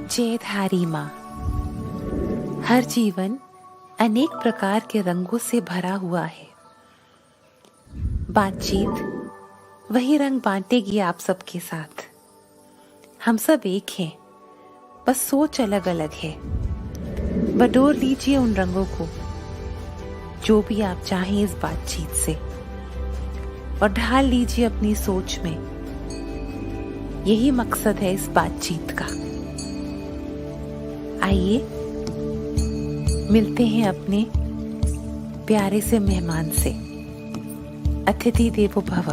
जयधारी माँ। हर जीवन अनेक प्रकार के रंगों से भरा हुआ है। बातचीत वही रंग बांटेगी आप सबके साथ। हम सब एक हैं, बस सोच अलग अलग है। बटोर लीजिए उन रंगों को जो भी आप चाहें इस बातचीत से, और ढाल लीजिए अपनी सोच में। यही मकसद है इस बातचीत का। आइए मिलते हैं अपने प्यारे से मेहमान से। अतिथि देवो भव।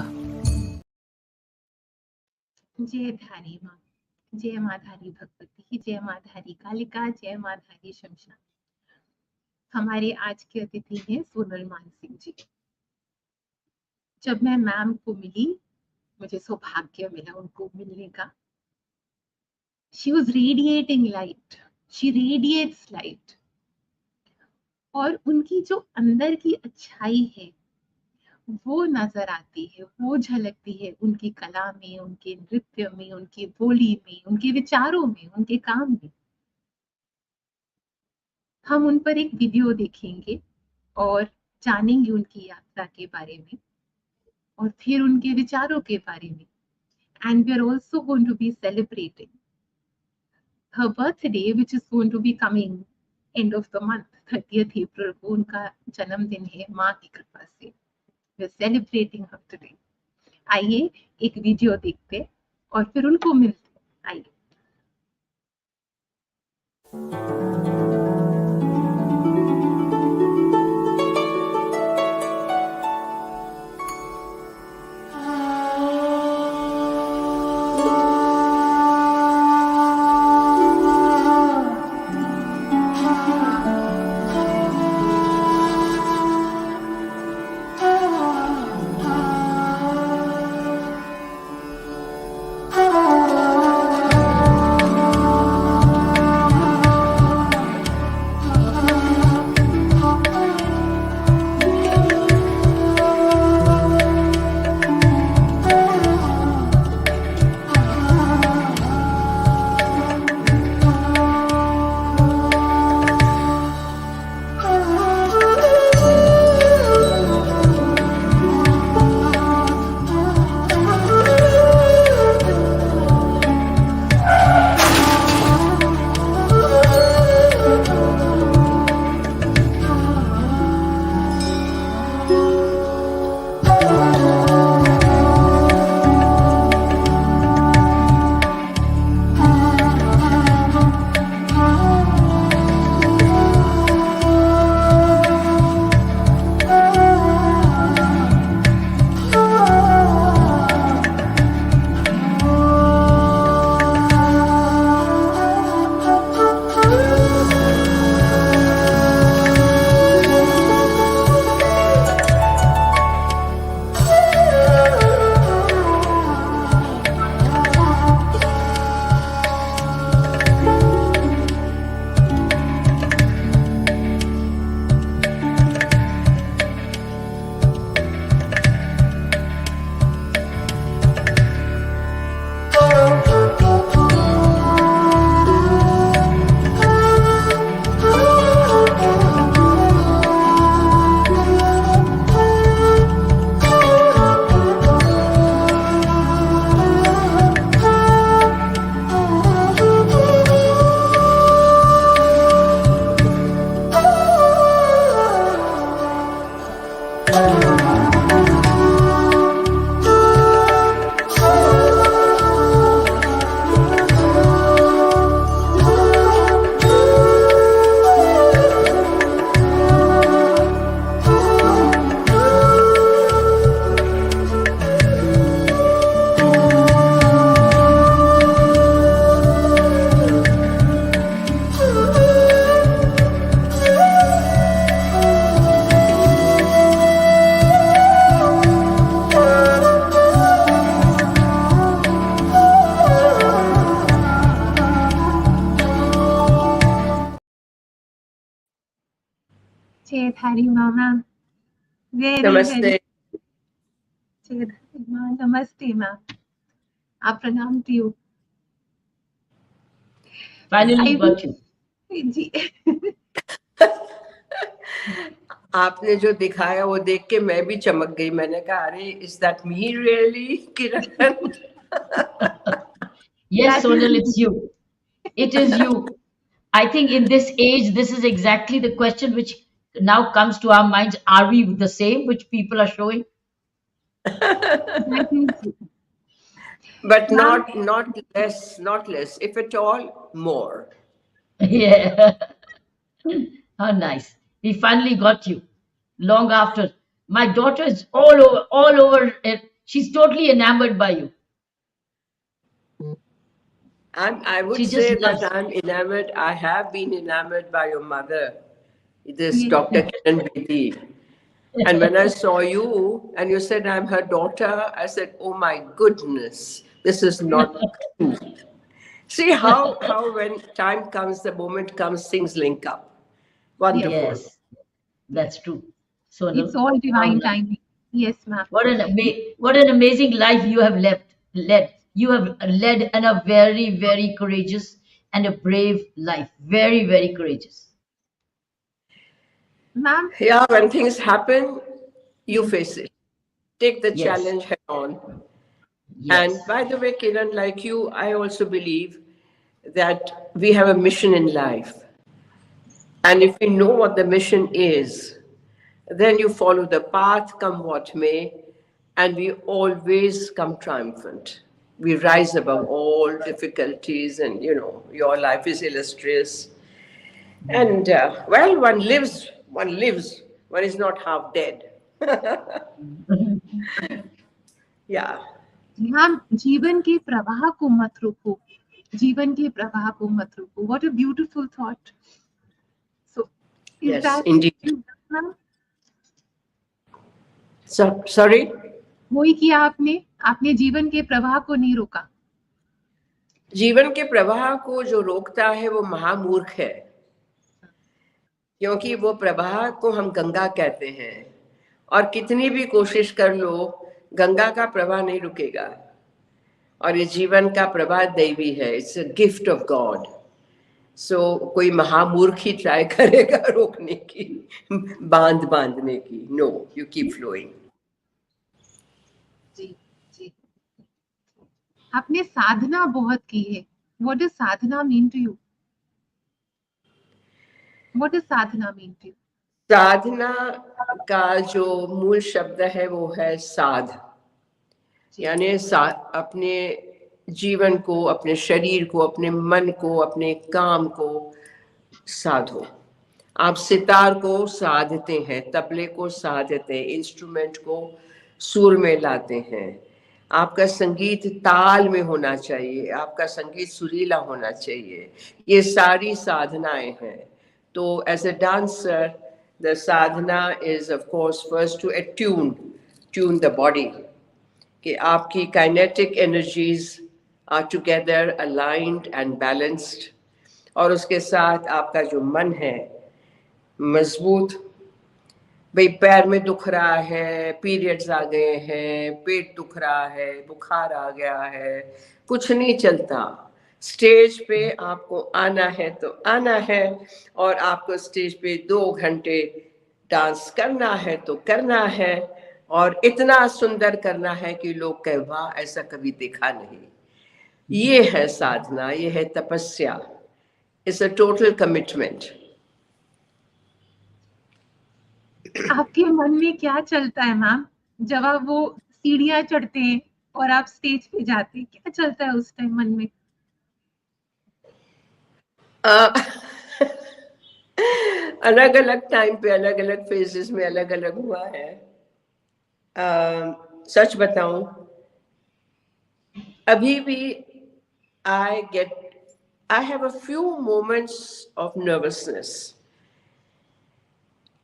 जय धारी माँ, जय माधारी भगवती, जय माधारी कालिका, जय माधारी शमशान। हमारे आज के अतिथि हैं सोनल मानसिंह जी। जब मैं मैम को मिली, मुझे सौभाग्य मिला उनको मिलने का। She was radiating light. She radiates light. और उनकी जो अंदर की अच्छाई है वो नजर आती है, वो झलकती है उनकी कला में, उनके नृत्य में, उनकी बोली में, उनके विचारों में, उनके काम में। हम उन पर एक वीडियो देखेंगे और जानेंगे उनकी यात्रा के बारे में और फिर उनके विचारों के बारे में। And we are also going to be celebrating her birthday, which is going to be coming end of the month, 30th April को उनका जन्मदिन है। माँ की कृपा से we are celebrating her today. आइए एक वीडियो देखते और फिर उनको मिलते। आइए। जय थारी माँ मैम, वेरी वेरी Namaste. जय थारी माँ, नमस्ते मैम, आप प्रणाम to you. Finally I got you. जी आपने जो दिखाया वो देख के मैं भी चमक गई. मैंने कहा अरे is that me really Kiran? Yes, that Sonal, is it's you. It is you. I think in this age, this is exactly the question which now comes to our minds. Are we the same which people are showing? that is But ma'am. not less, if at all, more. Yeah. How nice. We finally got you. Long after. My daughter is all over it. She's totally enamored by you. I would She just say that loves. I'm enamored. I have been enamored by your mother, this Yes, Dr. Kiran Bedi. And when I saw you and you said I'm her daughter, I said, oh my goodness, this is not true. See how when time comes, the moment comes, things link up. yes, Wonderful. Yes, that's true. it's Sonal, all how divine nice. timing. Yes ma'am. What an amazing life you have led. You have led and a very, very courageous and a brave life. Very, very courageous. Ma'am, Yeah, when things happen, you yes, face it. Take the Yes, challenge head on. And yes. by the way, Kiran, like you, I also believe that we have a mission in life. And if we know what the mission is, then you follow the path, come what may, and we always come triumphant. We rise above all difficulties, and your life is illustrious. And well, one lives, one is not half dead. Yeah. Ma'am जीवन के प्रवाह को मत रोको, जीवन के प्रवाह को मत रोको. What a beautiful thought. So, is Yes, that indeed. you, ma'am? So, sorry? वही किया आपने, आपने जीवन के प्रवाह को नहीं रोका. जीवन के प्रवाह को जो रोकता है वो महामूर्ख है, क्योंकि वो प्रवाह को हम गंगा कहते हैं, और कितनी भी कोशिश कर लो गंगा का प्रवाह नहीं रुकेगा. और ये जीवन का प्रवाह दैवी है, it's a gift of God. So कोई महामूर्ख ही ट्राई करेगा रोकने की, बांधने की. No, you keep flowing. जी जी. आपने साधना बहुत की है. What does Sadhana mean to you? What does Sadhana mean to you? साधना का जो मूल शब्द है वो है साध, यानी अपने जीवन को, अपने शरीर को, अपने मन को, अपने काम को साधो. आप सितार को साधते हैं, तबले को साधते हैं, इंस्ट्रूमेंट को सुर में लाते हैं. आपका संगीत ताल में होना चाहिए, आपका संगीत सुरीला होना चाहिए. ये सारी साधनाएं हैं. तो as a dancer, the sadhana is of course first to tune the body, कि आपकी kinetic energies are together aligned and balanced, और उसके साथ आपका जो मन है मजबूत. भाई पैर में दुख रहा है, पीरियड्स आ गए हैं, पेट दुख रहा है, बुखार आ गया है, कुछ नहीं चलता. स्टेज पे आपको आना है तो आना है, और आपको स्टेज पे 2 घंटे डांस करना है तो करना है, और इतना सुंदर करना है कि लोग कहे वाह, ऐसा कभी देखा नहीं. ये है साधना, ये है तपस्या. It's a total commitment. आपके मन में क्या चलता है मैम, जब आप वो सीढ़ियां चढ़ते हैं और आप स्टेज पे जाते हैं, क्या चलता है उस टाइम मन में? अलग अलग टाइम पे, अलग अलग फेजेस में अलग अलग हुआ है. सच बताऊं, अभी भी I have a few moments of nervousness.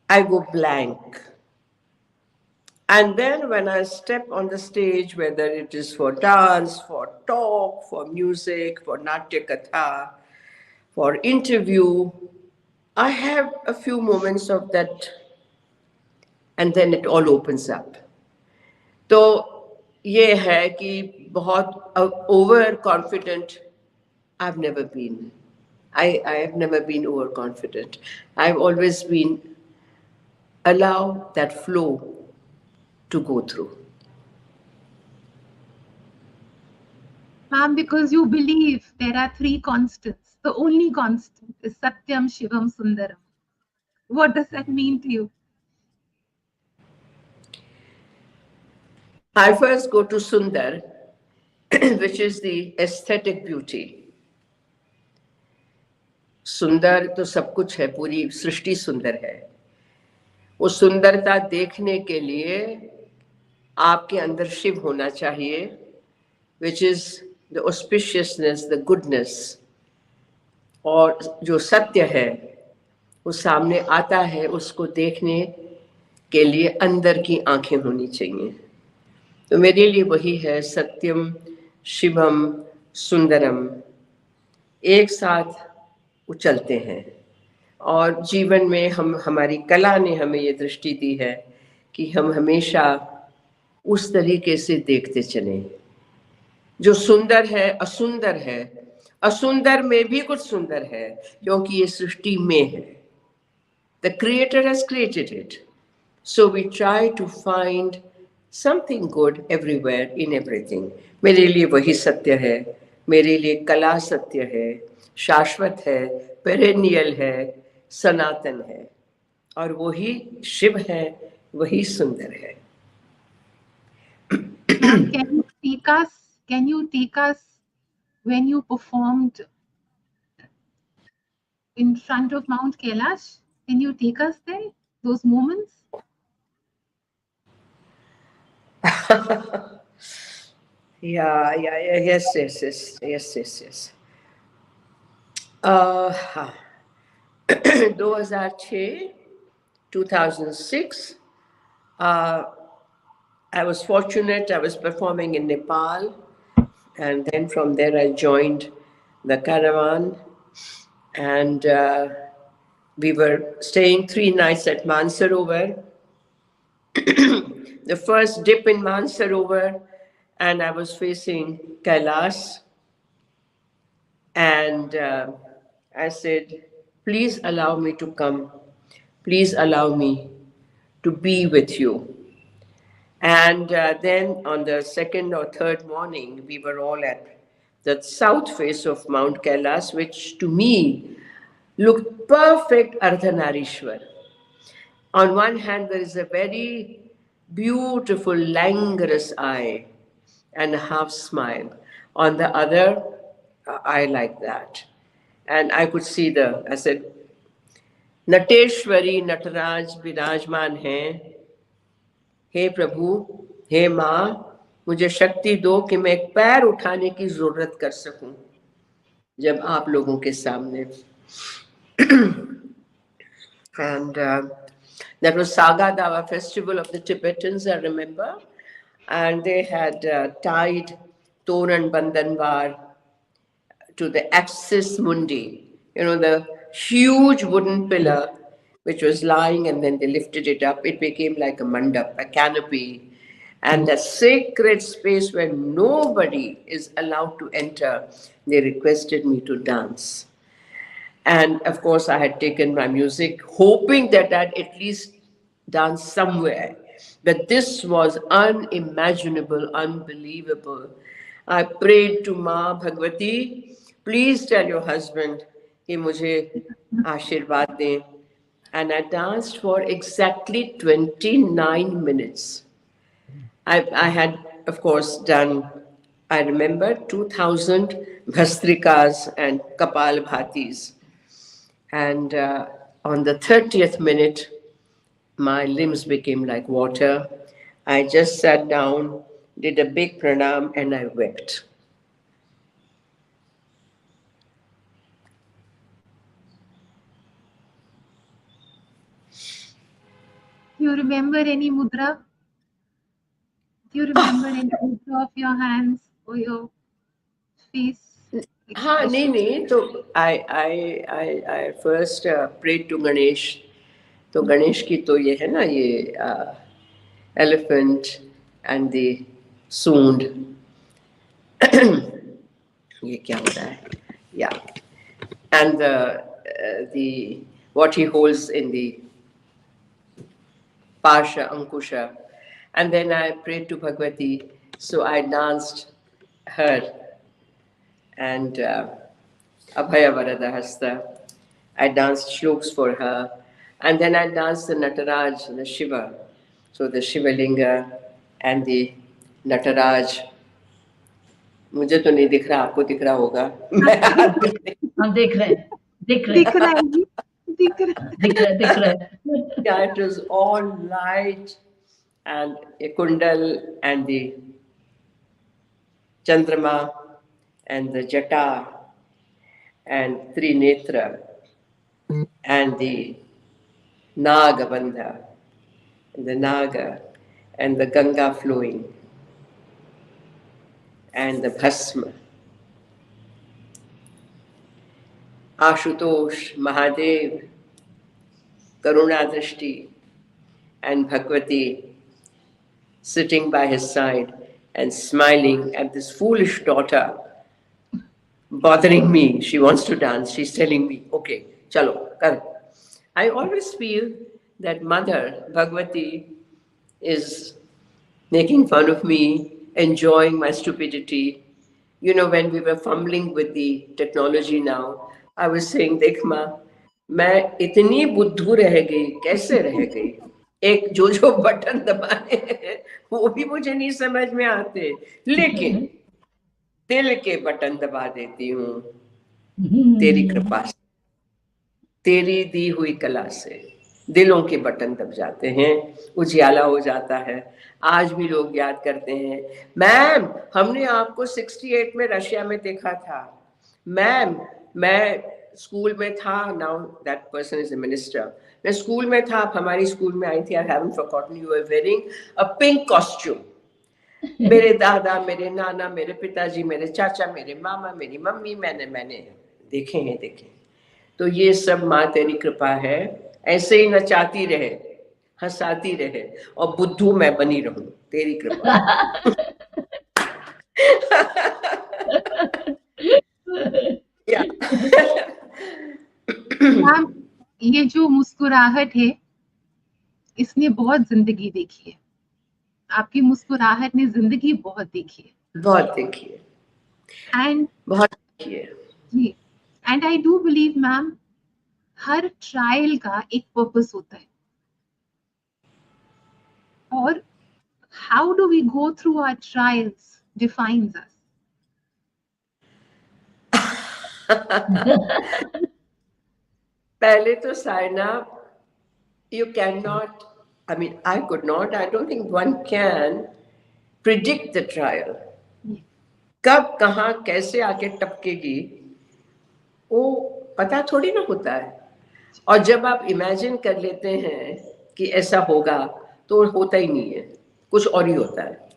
I go blank. And then when I step on the stage, whether it is for dance, for talk, for music, for Natya Katha, for interview, I have a few moments of that, and then it all opens up. तो ये है कि बहुत over confident I've never been. I have never been overconfident. I've always been allow that flow to go through. Ma'am, because you believe there are three constants. The only constant is Satyam, Shivam, Sundaram. What does that mean to you? I first go to Sundar, which is the aesthetic beauty. सुंदर तो सब कुछ है, पूरी सृष्टि सुंदर है. वो सुंदरता देखने के लिए आपके अंदर शिव होना चाहिए, which is the auspiciousness, the goodness. और जो सत्य है वो सामने आता है, उसको देखने के लिए अंदर की आंखें होनी चाहिए. तो मेरे लिए वही है, सत्यम, शिवम, सुंदरम एक साथ उछलते हैं. और जीवन में हमारी कला ने हमें ये दृष्टि दी है कि हम हमेशा उस तरीके से देखते चलें. जो सुंदर है असुंदर है, असुंदर में भी कुछ सुंदर है, क्योंकि ये सृष्टि में है. The Creator has created it. So we try to find something good everywhere in everything. मेरे लिए वही सत्य है. मेरे लिए कला सत्य है, शाश्वत है, पेरेनियल है, सनातन है. और वही शिव है, वही सुंदर है. Ma'am, can you take us when you performed in front of Mount Kailash? Can you take us there, those moments? Yes. 2006, 2006, I was fortunate, I was performing in Nepal, and then from there I joined the caravan, and we were staying 3 nights at Mansarovar. The first dip in Mansarovar, and I was facing Kailash, and I said, please allow me to come, please allow me to be with you. And then on the second or third morning, we were all at the south face of Mount Kailash, which to me looked perfect Ardhanarishwar. On one hand, there is a very beautiful, languorous eye and a half smile. On the other, eye like that. And I could see I said, Nateshwari Nataraj Birajman hai. हे प्रभु, हे माँ, मुझे शक्ति दो कि मैं एक पैर उठाने की जरूरत कर सकूं जब आप लोगों के सामने. And that was Saga Dawa festival of the Tibetans, I remember. And they had tied Toran Bandanvar to the axis mundi, the huge wooden pillar which was lying, and then they lifted it up. It became like a mandap, a canopy, and a sacred space where nobody is allowed to enter. They requested me to dance. And of course, I had taken my music, hoping that I'd at least dance somewhere. But this was unimaginable, unbelievable. I prayed to Ma Bhagwati, please tell your husband कि मुझे आशीर्वाद दें. And I danced for exactly 29 minutes. I had, of course, done, I remember, 2,000 bhastrikas and kapal bhatis. And on the 30th minute, my limbs became like water. I just sat down, did a big pranam, and I wept. Do you remember any mudra? Do you remember any mudra of your hands or your face हाँ, नहीं expressions. नहीं, तो I first prayed to Ganesh. तो गणेश की तो ये है ना, ये एलिफेंट एंड द सूंड. ये क्या हो रहा है? या and the what he holds in the pasha ankusha, and then I prayed to Bhagwati, so I danced her and Abhaya Varada Hasta. I danced shloks for her, and then I danced the Nataraj, the Shiva. So the Shivalinga and the Nataraj. मुझे तो नहीं दिख रहा, आपको दिख रहा होगा. मैं हाथ में हम देख रहे हैं, दिख रहे दिख हैं, रहा है जी, दिख रहा है. दिख रहा है, दिख रहा है. Yeah, it was all light and a kundal and the Chandrama and the Jata and Trinetra and the Nagabandha and the Naga and the Ganga flowing and the Bhasma. Ashutosh, Mahadev, Karuna Drishti and Bhagwati sitting by his side and smiling at this foolish daughter bothering me. She wants to dance. She's telling me, okay, chalo, kar. I always feel that Mother Bhagwati is making fun of me, enjoying my stupidity. You know, when we were fumbling with the technology now, I was saying, देख माँ, मैं इतनी बुद्धू रह गई, कैसे रह गई? एक जो बटन दबाने हैं, वो भी मुझे नहीं समझ में आते, लेकिन दिल के बटन दबा देती हूँ तेरी कृपा से, तेरी दी हुई कला से दिलों के बटन दब जाते हैं, उजियाला हो जाता है. आज भी लोग याद करते हैं, मैम हमने आपको 68 में रशिया में देखा था, मैम मैं स्कूल में था, now that person is a minister, मैं स्कूल में था, आप हमारी स्कूल में आई थी, I haven't forgotten, you are wearing a pink costume. मेरे दादा, मेरे नाना, मेरे पिताजी, मेरे चाचा, मेरे मामा, मेरी मम्मी, मैंने देखे हैं, देखे. तो ये सब माँ तेरी कृपा है, ऐसे ही नचाती रहे, हंसाती रहे और बुद्धू मैं बनी रहूं, तेरी कृपा. या मैम, ये जो मुस्कुराहट है, इसने बहुत जिंदगी देखी है. आपकी मुस्कुराहट ने जिंदगी बहुत देखी है. बहुत देखिए, एंड बहुत देखिए. जी, and I do believe ma'am, हर ट्रायल का एक पर्पस होता है. और how do we go through our trials defines us. पहले तो Saina, you cannot, I mean, I could not, I don't think one can predict the trial. कब कहाँ कैसे आके टपकेगी वो पता थोड़ी ना होता है. और जब आप इमेजिन कर लेते हैं कि ऐसा होगा तो होता ही नहीं है, कुछ और ही होता है.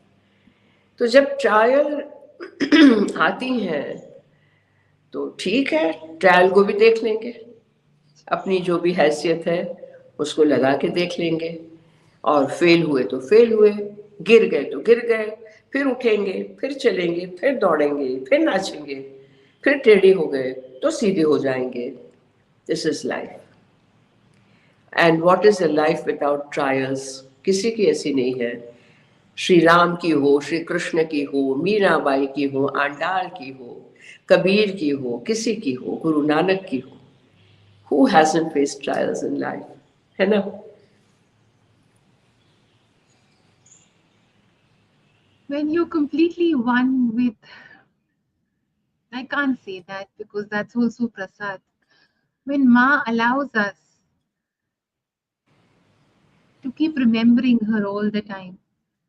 तो जब ट्रायल आती हैं तो ठीक है, ट्रायल को भी देख लेंगे, अपनी जो भी हैसियत है उसको लगा के देख लेंगे, और फेल हुए तो फेल हुए, गिर गए तो गिर गए, फिर उठेंगे, फिर चलेंगे, फिर दौड़ेंगे, फिर नाचेंगे, फिर टेढ़े हो गए तो सीधे हो जाएंगे. This is life. And what is a life without trials? किसी की ऐसी नहीं है. श्री राम की हो, श्री कृष्ण की हो, मीराबाई की हो, आंडाल की हो, कबीर की हो, किसी की हो, गुरु नानक की हो. Who hasn't faced trials in life? है ना? When you're completely one with, I can't say that because that's also prasad. When Ma allows us to keep remembering her all the time,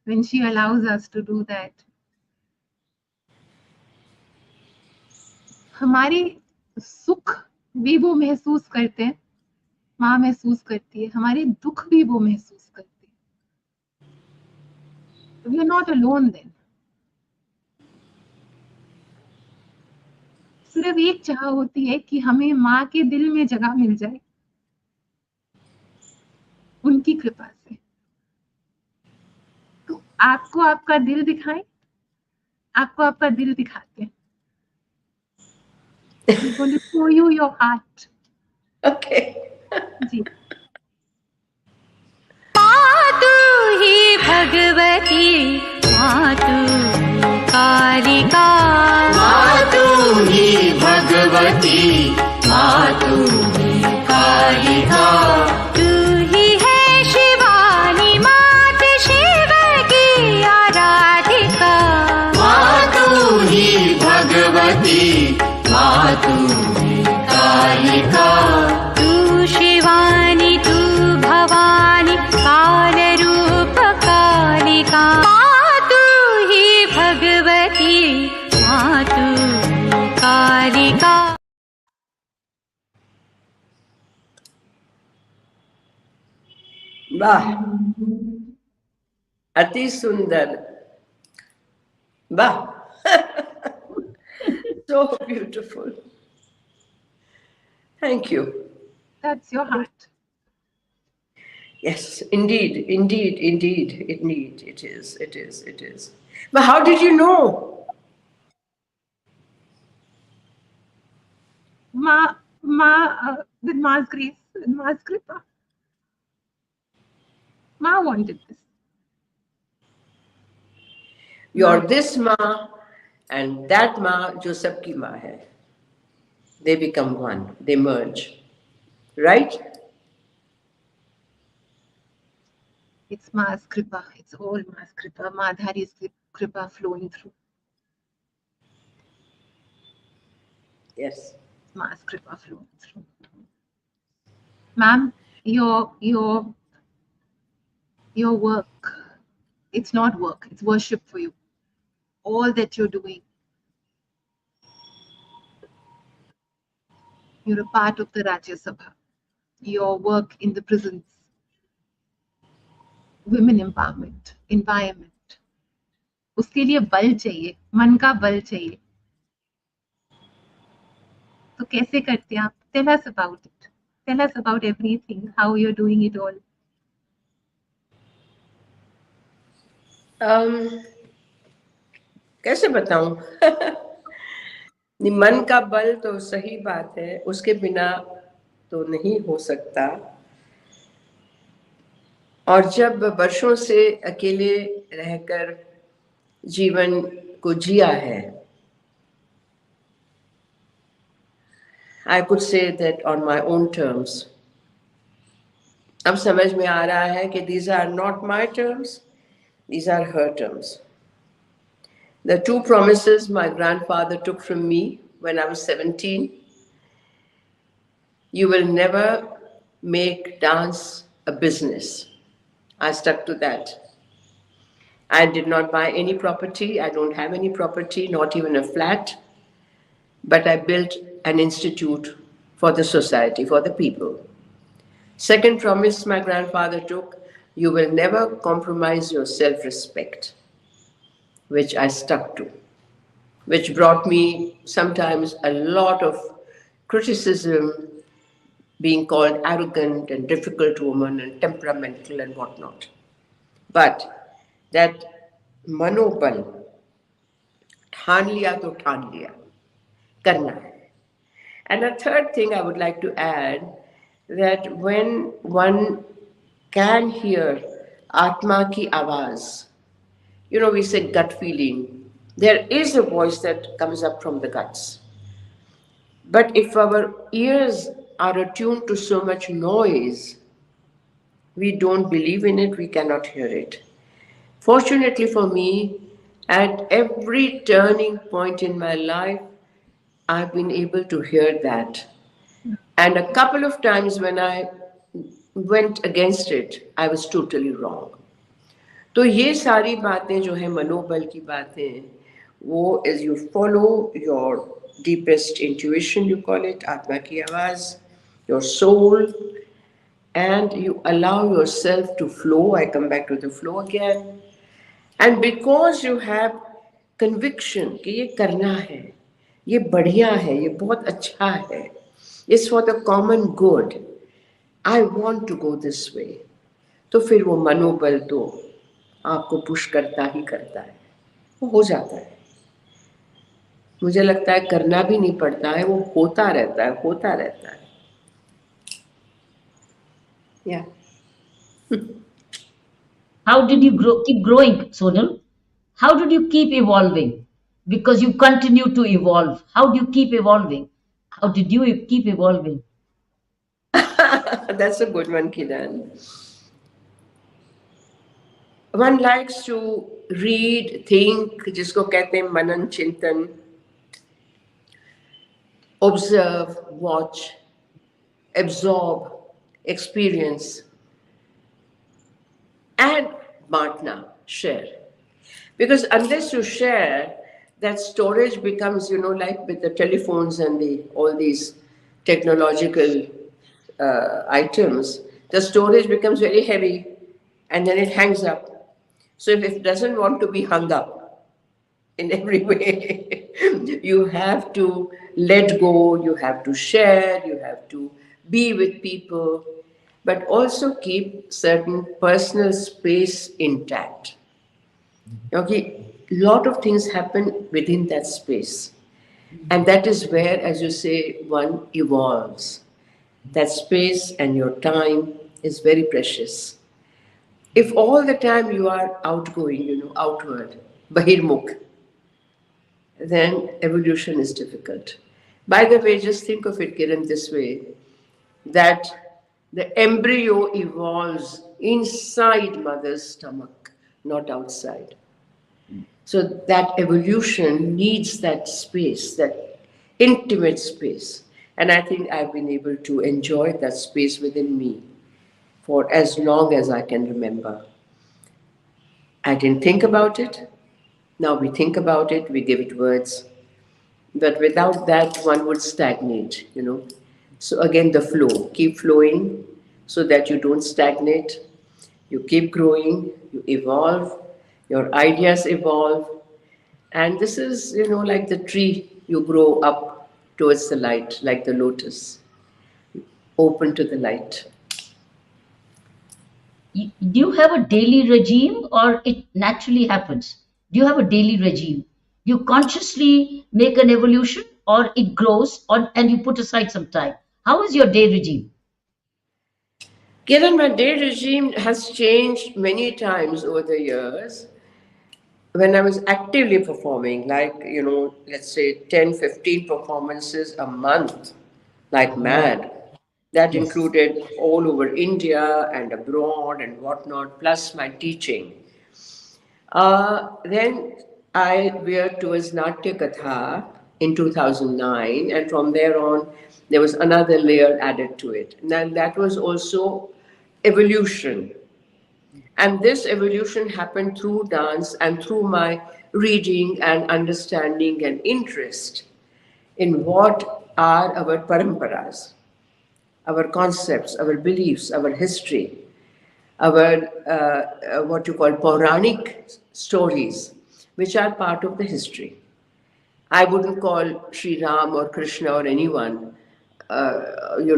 when she allows us to do that, हमारे सुख भी वो महसूस करते हैं, माँ महसूस करती है, हमारे दुख भी वो महसूस करती है. We are not alone then. सिर्फ एक चाह होती है कि हमें माँ के दिल में जगह मिल जाए, उनकी कृपा से। तो आपको आपका दिल दिखाएं, आपको आपका दिल दिखाते हैं। We're going to show you your heart. Okay. जी। मातु ही भगवती, मातु कालिका, मातु ही भगवती, मातु ही कालिका, तू ही है शिवानी, मात शिव की आराधिका। मातु ही भगवती, मातु ही कालिका, तू शिवानी, तू भवानी, काल रूप कालिका। मातु ही भगवती, मातु ही कालिका। वाह, अति सुंदर, वाह, so beautiful. Thank you. That's your heart. Yes, indeed, indeed, indeed, it is. But how did you know? With Ma's grace, with Ma's kripa. Ma wanted this. You're this माँ and that माँ जो सबकी माँ है. They become one, they merge. Right? It's Ma's kripa. It's all Ma's kripa. Madhari's kripa flowing through. Yes. Ma's kripa flowing through. Ma'am, your work, it's not work, it's worship for you. All that you're doing. You're a part of the Rajya Sabha. Your work in the prisons, women empowerment, environment. उसके लिए बल चाहिए, मन का बल चाहिए. तो कैसे करते हैं आप? Tell us about it. Tell us about everything, how you're doing it all. कैसे बताऊं? मन का बल तो सही बात है, उसके बिना तो नहीं हो सकता. और जब वर्षों से अकेले रहकर जीवन को जिया है, I could say that on my own terms. अब समझ में आ रहा है कि these are not my terms, these are her terms. The two promises my grandfather took from me when I was 17. You will never make dance a business. I stuck to that. I did not buy any property. I don't have any property, not even a flat. But I built an institute for the society, for the people. Second promise my grandfather took, you will never compromise your self-respect, which I stuck to, which brought me sometimes a lot of criticism, being called arrogant and difficult woman and temperamental and whatnot. But that मनोबल, ठान लिया तो ठान लिया, करना है. And a third thing I would like to add, that when one can hear Atma ki awaz, you know, we say gut feeling, there is a voice that comes up from the guts. But if our ears are attuned to so much noise, we don't believe in it, we cannot hear it. Fortunately for me, at every turning point in my life, I've been able to hear that. And a couple of times when I went against it, I was totally wrong. तो ये सारी बातें जो है मनोबल की बातें, वो as you follow your deepest intuition, you call it, आत्मा की आवाज, your soul, and you allow yourself to flow. I come back to the flow again. And because you have conviction कि ये करना है, ये बढ़िया है, ये बहुत अच्छा है, it's for the common good, I want to go this way, तो फिर वो मनोबल तो आपको पुश करता ही करता है, वो हो जाता है। मुझे लगता है करना भी नहीं पड़ता है, वो होता रहता है, होता रहता है। या How did you keep growing, Sonal? How did you keep evolving? Because you continue to evolve. How do you keep evolving? How did you keep evolving? that's a good one, Kiran. One likes to read, think, जिसको कहते हैं मनन चिंतन, observe, watch, absorb, experience, and बांटना, share. Because unless you share, that storage becomes, like with the telephones and all these technological items, the storage becomes very heavy and then it hangs up. So if it doesn't want to be hung up in every way, you have to let go, you have to share, you have to be with people, but also keep certain personal space intact. Okay, lot of things happen within that space. And that is where, as you say, one evolves. That space and your time is very precious. If all the time you are outgoing, outward, bahirmukh, then evolution is difficult. By the way, just think of it, Kiran, this way, that the embryo evolves inside mother's stomach, not outside. So that evolution needs that space, that intimate space. And I think I've been able to enjoy that space within me for as long as I can remember. I didn't think about it. Now we think about it, we give it words. But without that, one would stagnate. So again, the flow, keep flowing so that you don't stagnate. You keep growing, you evolve, your ideas evolve. And this is, like the tree, you grow up towards the light, like the lotus, open to the light. Do you have a daily regime or it naturally happens? Do you have a daily regime? You consciously make an evolution or it grows and you put aside some time? How is your day regime? Kiran, my day regime has changed many times over the years. When I was actively performing, like, let's say 10, 15 performances a month, like mad, that Yes. included all over India and abroad and whatnot, plus my teaching. Then I veered towards Natya Katha in 2009, and from there on, there was another layer added to it. And that was also evolution. And this evolution happened through dance and through my reading and understanding and interest in what are our paramparas, our concepts, our beliefs, our history, our what you call Puranic stories, which are part of the history. I wouldn't call Sri Ram or Krishna or anyone, no,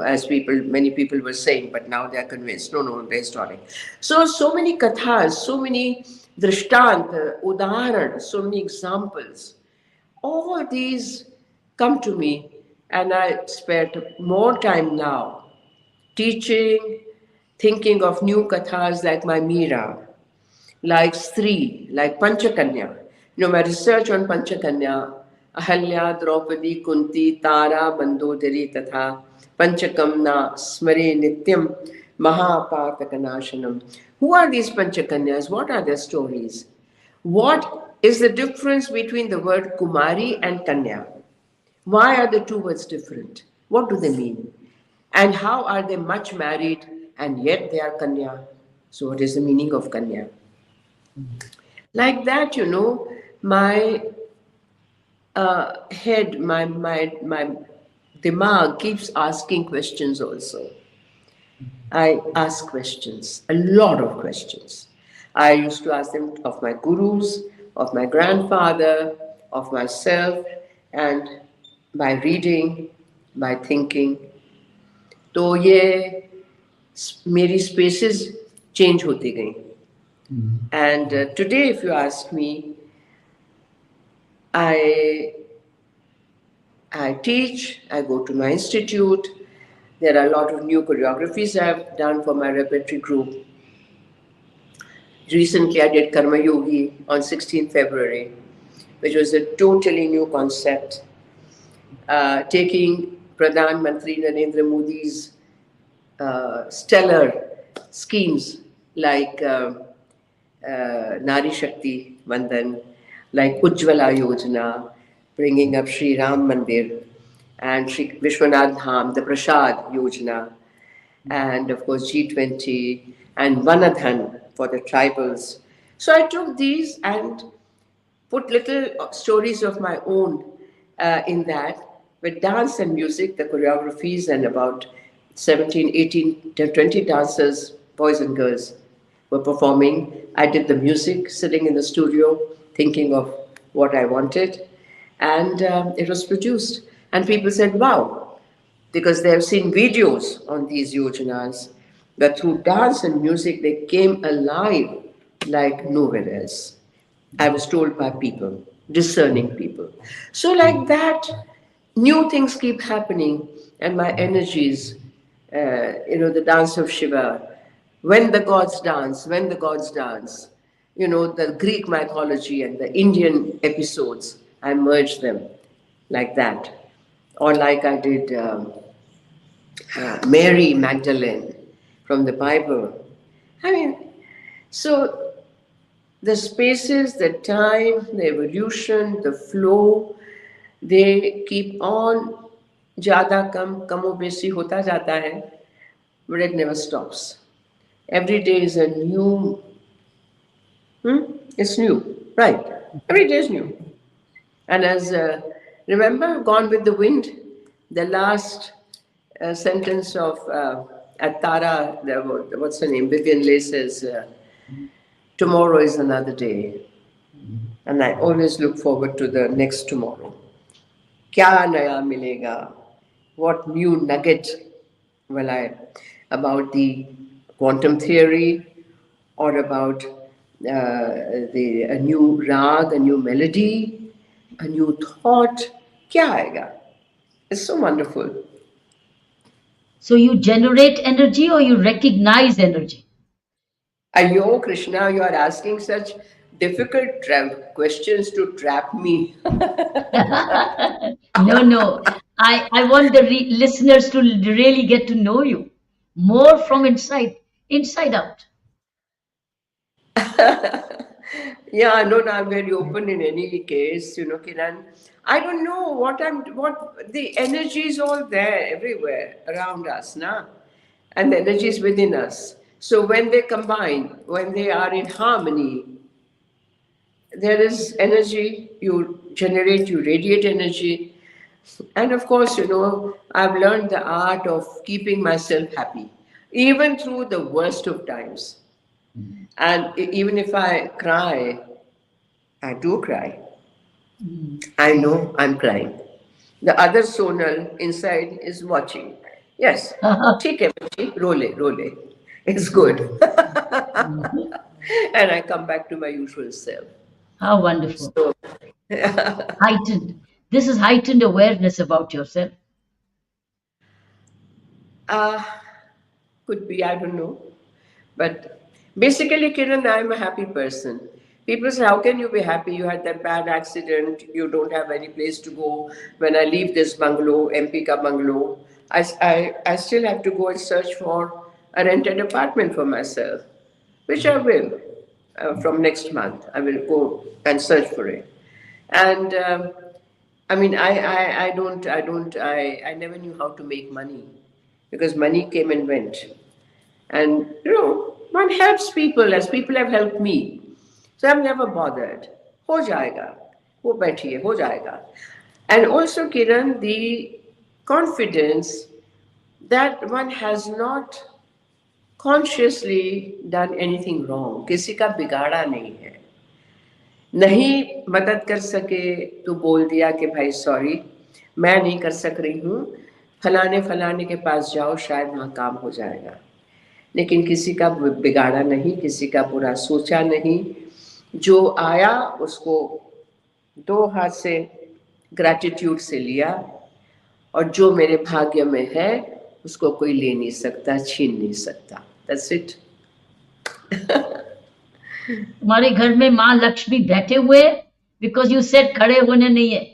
as many people were saying, but now they are convinced, no, they're historic. So many kathas, so many drishtant, udaharan, so many examples. All these come to me, and I spent more time now teaching, thinking of new kathas like my Meera, like Sri, like Panchakanya. My research on Panchakanya, Ahalya, Draupadi, Kunti, Tara, Mandodari, Tatha, Panchakamna, Smare, Nityam, Mahapatakanashanam. Who are these Panchakanyas? What are their stories? What is the difference between the word Kumari and Kanya? Why are the two words different? What do they mean? And how are they much married and yet they are Kanya? So, what is the meaning of Kanya? Like that, my head, my dimag keeps asking questions also. I ask questions, a lot of questions. I used to ask them of my gurus, of my grandfather, of myself and by reading, by thinking. तो ये मेरी spaces change होती गई. And today, if you ask me, I I teach, I go to my institute. There are a lot of new choreographies I've done for my repertory group. Recently, I did Karma Yogi on 16th February, which was a totally new concept, taking Pradhan Mantri Narendra Modi's stellar schemes like Nari Shakti Vandan, like Ujjwala Yojana, bringing up Sri Ram Mandir, and Sri Vishwanath Dham, the Prasad Yojana, and of course G20 and Vanadhan for the tribals. So I took these and put little stories of my own in that with dance and music, the choreographies, and about 17, 18 to 20 dancers, boys and girls, were performing. I did the music sitting in the studio thinking of what I wanted, and it was produced. And people said, wow, because they have seen videos on these yojanas, but through dance and music they came alive like nowhere else. I was told by people, discerning people. So, like that, new things keep happening, and my energies, the dance of Shiva, when the gods dance, the Greek mythology and the Indian episodes, I merge them like that. Or like I did Mary Magdalene from the Bible. I mean, so the spaces, the time, the evolution, the flow, they keep on ज़्यादा कम कमो बेशी होता जाता है, but it never stops. Every day is a new, it's new, right? Every day is new. And as, remember, Gone with the Wind, the last sentence of Atara, what's her name, Vivian Leigh says, tomorrow is another day. And I always look forward to the next tomorrow. Kya naya milega? What new nugget will about the quantum theory or about a new rag, a new melody, a new thought? Kya aega? It's so wonderful. So you generate energy or you recognize energy? Ayo, Krishna, you are asking such difficult questions to trap me. No. I want the listeners to really get to know you more from inside out. Yeah, no, I'm very open in any case, Kiran. I don't know what the energy is all there everywhere around us, na? And the energy is within us. So when they combine, when they are in harmony, there is energy, you generate, you radiate energy. And of course, I've learned the art of keeping myself happy, even through the worst of times. And even if I cry, I do cry. I know I'm crying. The other Sonal inside is watching. Yes, ठीक है बच्ची, रोले. It's good. And I come back to my usual self. How wonderful. So, Heightened. This is heightened awareness about yourself. uh, could be, I don't know. But basically, Kiran, I'm a happy person. People say, how can you be happy? You had that bad accident. You don't have any place to go. When I leave this bungalow, MP ka bungalow, I still have to go and search for a rented apartment for myself, which I will. From next month, I will go and search for it. And I mean, I never knew how to make money because money came and went. And one helps people as people have helped me. So I'm never bothered. हो जाएगा, वो बैठिए, हो जाएगा. And also, Kiran, the confidence that one has not consciously done anything wrong. किसी का बिगाड़ा नहीं है. नहीं मदद कर सके तो बोल दिया कि भाई सॉरी, मैं नहीं कर सक रही हूँ, फलाने फलाने के पास जाओ, शायद वहाँ काम हो जाएगा। लेकिन किसी का बिगाड़ा नहीं, किसी का बुरा सोचा नहीं। जो आया उसको दो हाथ से ग्रैटिट्यूड से लिया, और जो मेरे भाग्य में है उसको कोई ले नहीं सकता, छीन नहीं सकता। That's it. तुम्हारे घर में माँ लक्ष्मी बैठे हुए, बिकॉज यू सेड खड़े होने नहीं है,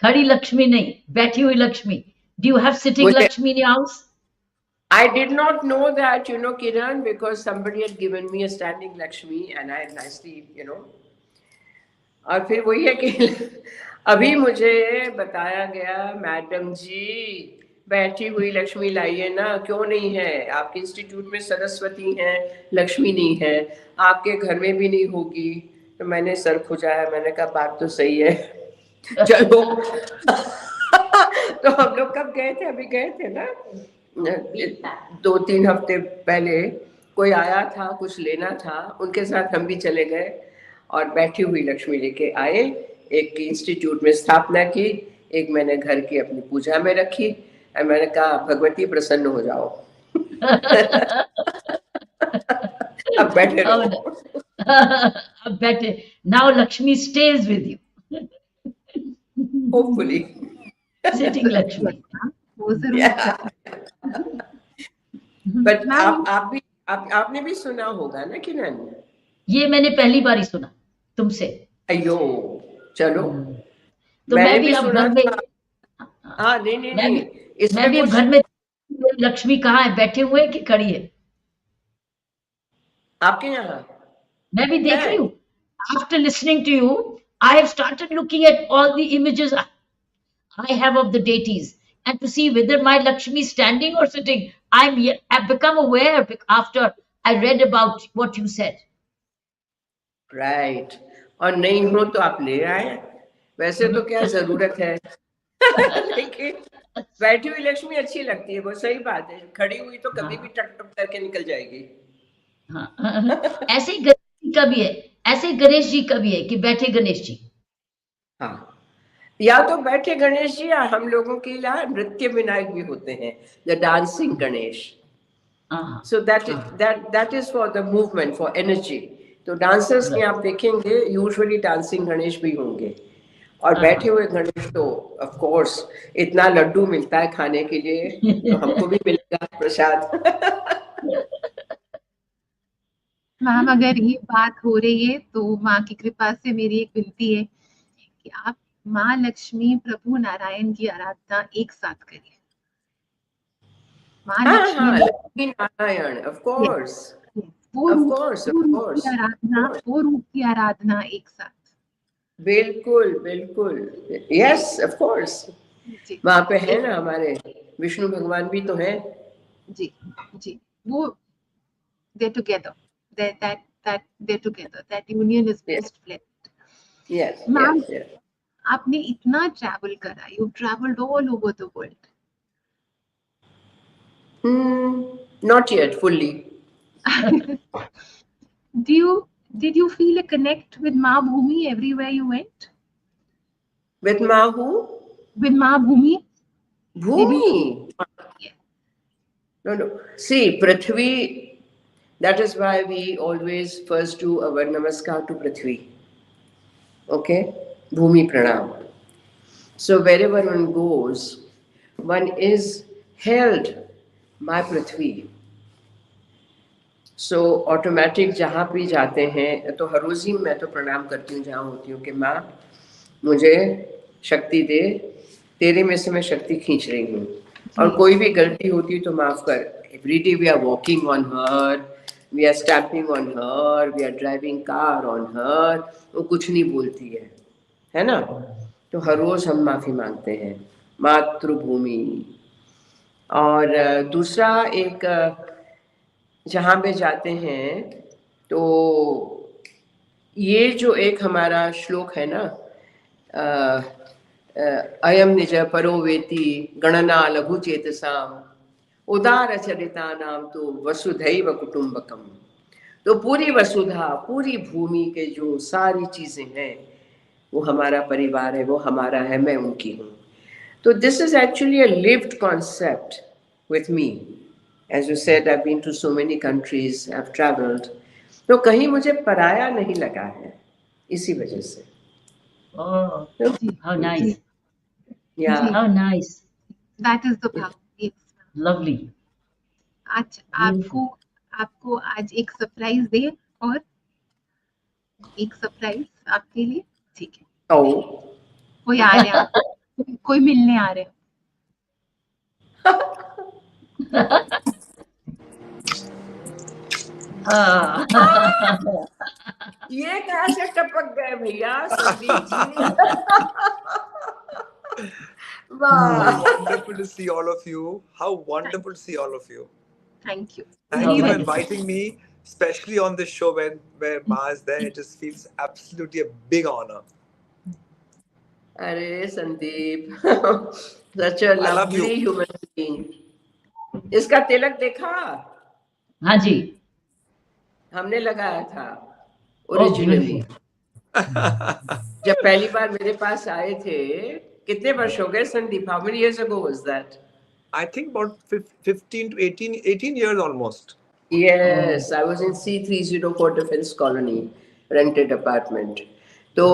खड़ी लक्ष्मी नहीं, बैठी हुई Lakshmi. Do you have sitting मुझे Lakshmi in your house? I did not know that, Kiran, because somebody had given me a standing Lakshmi and I nicely, और फिर वही है कि अभी मुझे बताया गया, मैडम जी बैठी हुई लक्ष्मी लाइए ना, क्यों नहीं है? आपके इंस्टीट्यूट में सरस्वती है, लक्ष्मी नहीं है, आपके घर में भी नहीं होगी। तो मैंने सर खुजाया, मैंने कहा बात तो सही है, चलो। तो हम लोग कब गए थे? अभी गए थे ना, 2-3 हफ्ते पहले कोई आया था, कुछ लेना था, उनके साथ हम भी चले गए और बैठी हुई लक्ष्मी लेके आए। एक की इंस्टीट्यूट में स्थापना की, एक मैंने घर की अपनी पूजा में रखी, और मैंने कहा भगवती प्रसन्न हो जाओ। अब बैठे रहो। अब बैठे। Now Lakshmi stage with you, hopefully sitting Lakshmi. वो जरूर। बट आपने भी सुना होगा ना किरण? ये मैंने पहली बार ही सुना तुमसे। अयो चलो, तो मैंने मैं भी भी अब सुना घर में, था। हाँ, नहीं, मैं भी इसमें अब कुछ घर में, लक्ष्मी कहाँ है, बैठे हुए कि खड़ी है? आपके यहाँ मैं भी देख है? रही हूँ। After listening to you, I have started looking at all the images I have of the deities, and to see whether my Lakshmi is standing or sitting. I've become aware after I read about what you said. Right. और नहीं हो तो आप ले आए, वैसे तो क्या जरूरत है। लेकिन बैठी हुई लक्ष्मी अच्छी लगती है, वो सही बात है। खड़ी हुई तो कभी भी टक टक करके निकल जाएगी। हाँ, ऐसे ही गणेश जी का भी है, ऐसे गणेश जी का भी है कि बैठे गणेश जी। हाँ, या तो बैठे गणेश जी, या हम लोगों के यहाँ नृत्य विनायक भी होते हैं, the dancing Ganesh. So that is for the movement, for energy. तो डांसर्स के आप देखेंगे यूजुअली डांसिंग गणेश भी होंगे, और बैठे हुए गणेश तो ऑफ कोर्स इतना लड्डू मिलता है खाने के लिए, तो हमको भी मिलेगा प्रसाद। मैम अगर ये बात हो रही है तो माँ की कृपा से मेरी एक विनती है कि आप माँ लक्ष्मी प्रभु नारायण की आराधना एक साथ करिए। माँ लक्ष्मी नारायण, ऑफ कोर्स, वो रूप की आराधना एक साथ। बिल्कुल बिल्कुल, यस ऑफ कोर्स। वहां पे है ना हमारे विष्णु भगवान भी तो है। जी जी, वो they're together, they're together, that union is most blessed. Yes, Ma'am, yes. आपने इतना ट्रैवल करा, you've traveled all over the world. Not yet fully. Did you feel a connect with Ma Bhumi everywhere you went? With Ma who? With Ma Bhumi. Bhumi. Yeah. No. See, Prithvi. That is why we always first do our namaskar to Prithvi. Okay, Bhumi Pranam. So wherever one goes, one is held by Prithvi. So automatic जहाँ भी जाते हैं तो हर रोज ही मैं तो प्रणाम करती हूँ जहाँ होती हूँ कि माँ मुझे शक्ति दे, तेरे में से मैं शक्ति खींच रही हूँ, और कोई भी गलती होती तो माफ कर। Every day we are walking on her, we are stamping on her, we are driving car on her, वो कुछ नहीं बोलती है ना? तो हर रोज हम माफी मांगते हैं, मातृभूमि। और दूसरा एक जहाँ पे जाते हैं तो ये जो एक हमारा श्लोक है ना, अयम निज परो वेति गणना लघु चेतसाम उदार चरिता नाम तो वसुधैव कुटुंबकम। तो पूरी वसुधा, पूरी भूमि के जो सारी चीजें हैं वो हमारा परिवार है, वो हमारा है, मैं उनकी हूँ. तो this is actually a lived concept with me. As you said, I have been to so many countries, I have travelled. तो कहीं मुझे पराया नहीं लगा है इसी वजह से. Oh, ji how ji nice. या ji, How nice. That is the bhav. Yes. Lovely. आज Beautiful. आपको आज एक सरप्राइज दे, और एक सरप्राइज आपके लिए. ठीक है, ओ कोई आ रहे हैं, कोई मिलने आ रहे हैं. Ah. ये कहाँ से टपक गए भैया संदीप जी. How वाह. wonderful to see all of you. How wonderful to see all of you. Thank you. Thank you for Lovely. inviting me, especially on this show where Ma is there. It just feels absolutely a big honor. अरे Sandeep, such a I love you. lovely human being. इसका तिलक देखा, हाँ जी. हमने लगाया था Oh, originally. beautiful. जब पहली बार मेरे पास आए थे, कितने वर्ष हो गए Sandeep? How many years ago was that? I think about 15 to 18 years almost. Yes, I was in C304 Defense Colony, rented apartment. तो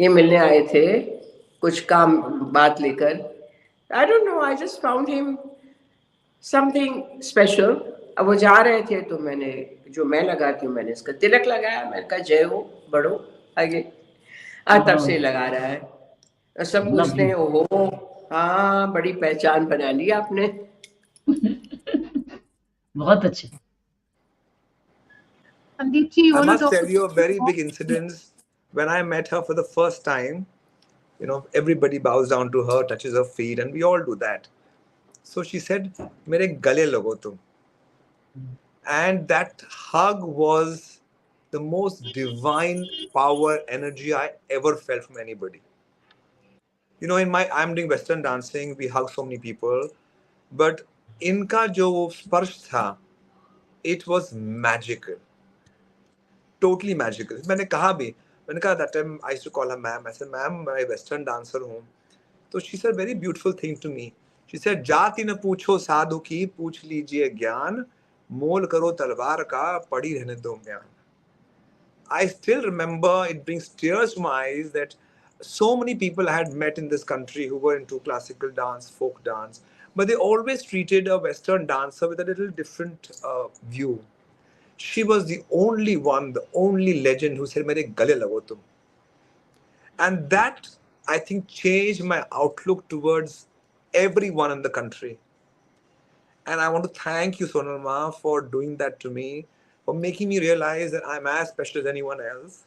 ये मिलने आए थे कुछ काम बात लेकर. I don't know, I just found him something special. अब वो जा रहे थे तो मैंने, जो मैं लगाती हूँ, मैंने इसका तिलक लगाया. मैंने कहा जय हो, बढ़ो आगे. तब से लगा रहा है. और सब पूछते हैं, Lovely. ओहो हाँ, बड़ी पहचान बना ली आपने. बहुत अच्छे. संदीप जी, I वो must लोग tell you a very big incident. When I met her for the first time, you know, everybody bows down to her, touches her feet, and we all do that. So she said, "मेरे गले लगो तुम." And that hug was the most divine power energy I ever felt from anybody. You know, I'm doing Western dancing, we hug so many people, but इनका जो स्पर्श था, it was magical, totally magical. मैंने कहा भी, मैंने कहा that time I used to call her ma'am. I said, ma'am, मैं Western dancer हूँ. तो she said very beautiful thing to me. She said, जाति न पूछो साधु की, पूछ लीजिए ज्ञान, मोल करो तलवार का, पड़ी रहने दो म्यान. I still remember, it brings tears to my eyes that so many people I had met in this country who were into classical dance, folk dance, but they always treated a Western dancer with a little different view. She was the only one, the only legend who said, "Mere gale lago tum." And that, I think, changed my outlook towards everyone in the country. And I want to thank you, Sonal Ma, for doing that to me, for making me realize that I'm as special as anyone else.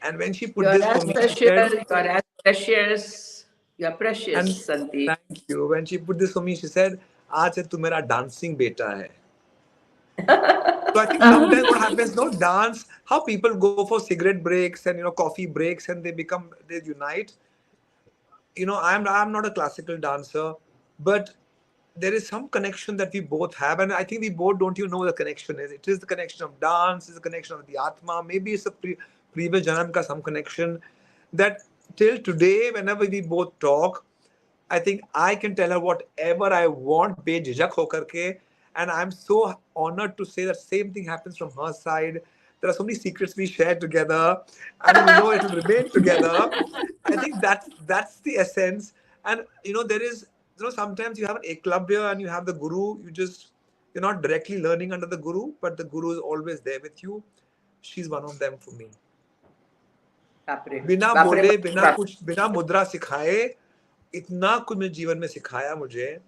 And when she put You're this as for me, she special, said, you're as precious, you're and precious, Sandeep. thank you. When she put this for me, she said, "Aaj se tu mera dancing beta hai." So I think sometimes what happens, no dance, how people go for cigarette breaks and coffee breaks and they unite. I'm not a classical dancer, but there is some connection that we both have, and I think we both don't even know what the connection is. It is the connection of dance, it's the connection of the Atma, maybe it's a previous Janam ka some connection that till today, whenever we both talk, I think I can tell her whatever I want, bejijak ho karke, and I'm so honored to say that same thing happens from her side. There are so many secrets we share together, and we know it will remain together. I think that's the essence. And there is, sometimes you have an eklavya and you have the guru. You're not directly learning under the guru, but the guru is always there with you. She's one of them for me. बापरे, बिना बापरे, बोले, बाप. बिना मुद्रा सिखाए, इतना कुछ मेरे जीवन में सिखाया मुझे.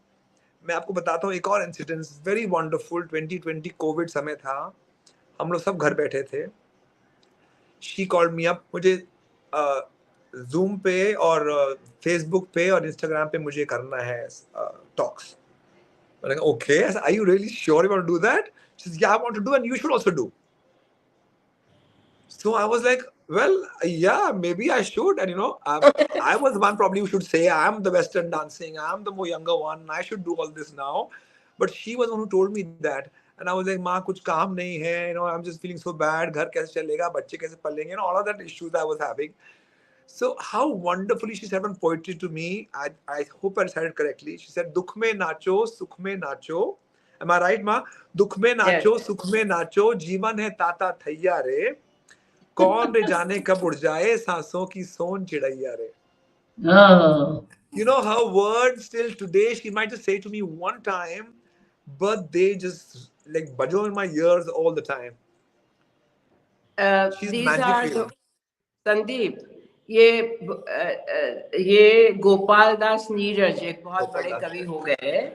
मैं आपको बताता हूँ एक और इंसिडेंट, वेरी वंडरफुल. 2020 कोविड समय था, हम लोग सब घर बैठे थे. शी कॉल्ड मी अप, मुझे जूम पे और फेसबुक पे और इंस्टाग्राम पे मुझे करना है टॉक्स. मैंने कहा okay, are you really sure you want to do that? She said, yeah, I want to do and you should also do. So I was like, well, yeah, maybe I should. And I was the one probably who should say, I'm the Western dancing, I'm the more younger one, I should do all this now. But she was the one who told me that. and I was like, माँ कुछ काम नहीं है, you know, I'm just feeling so bad, घर कैसे चलेगा, बच्चे कैसे पलेंगे, and all of that issues I was having. So how wonderfully she said one poetry to me. I hope I said it correctly. She said, "दुख में नाचो, सुख में नाचो." Am I right, माँ? दुख में नाचो, सुख में नाचो, जीवन है ताता थैया रे, कौन रे जाने कब उड़ जाए सांसों की सोन चिड़ैया रे. Oh. You know, her words till today, she might just say to me one time, but they just like buzz in my ears all the time. She's These are magical. Sandeep, ये गोपाल दास नीरज एक बहुत बड़े कवि हो गए,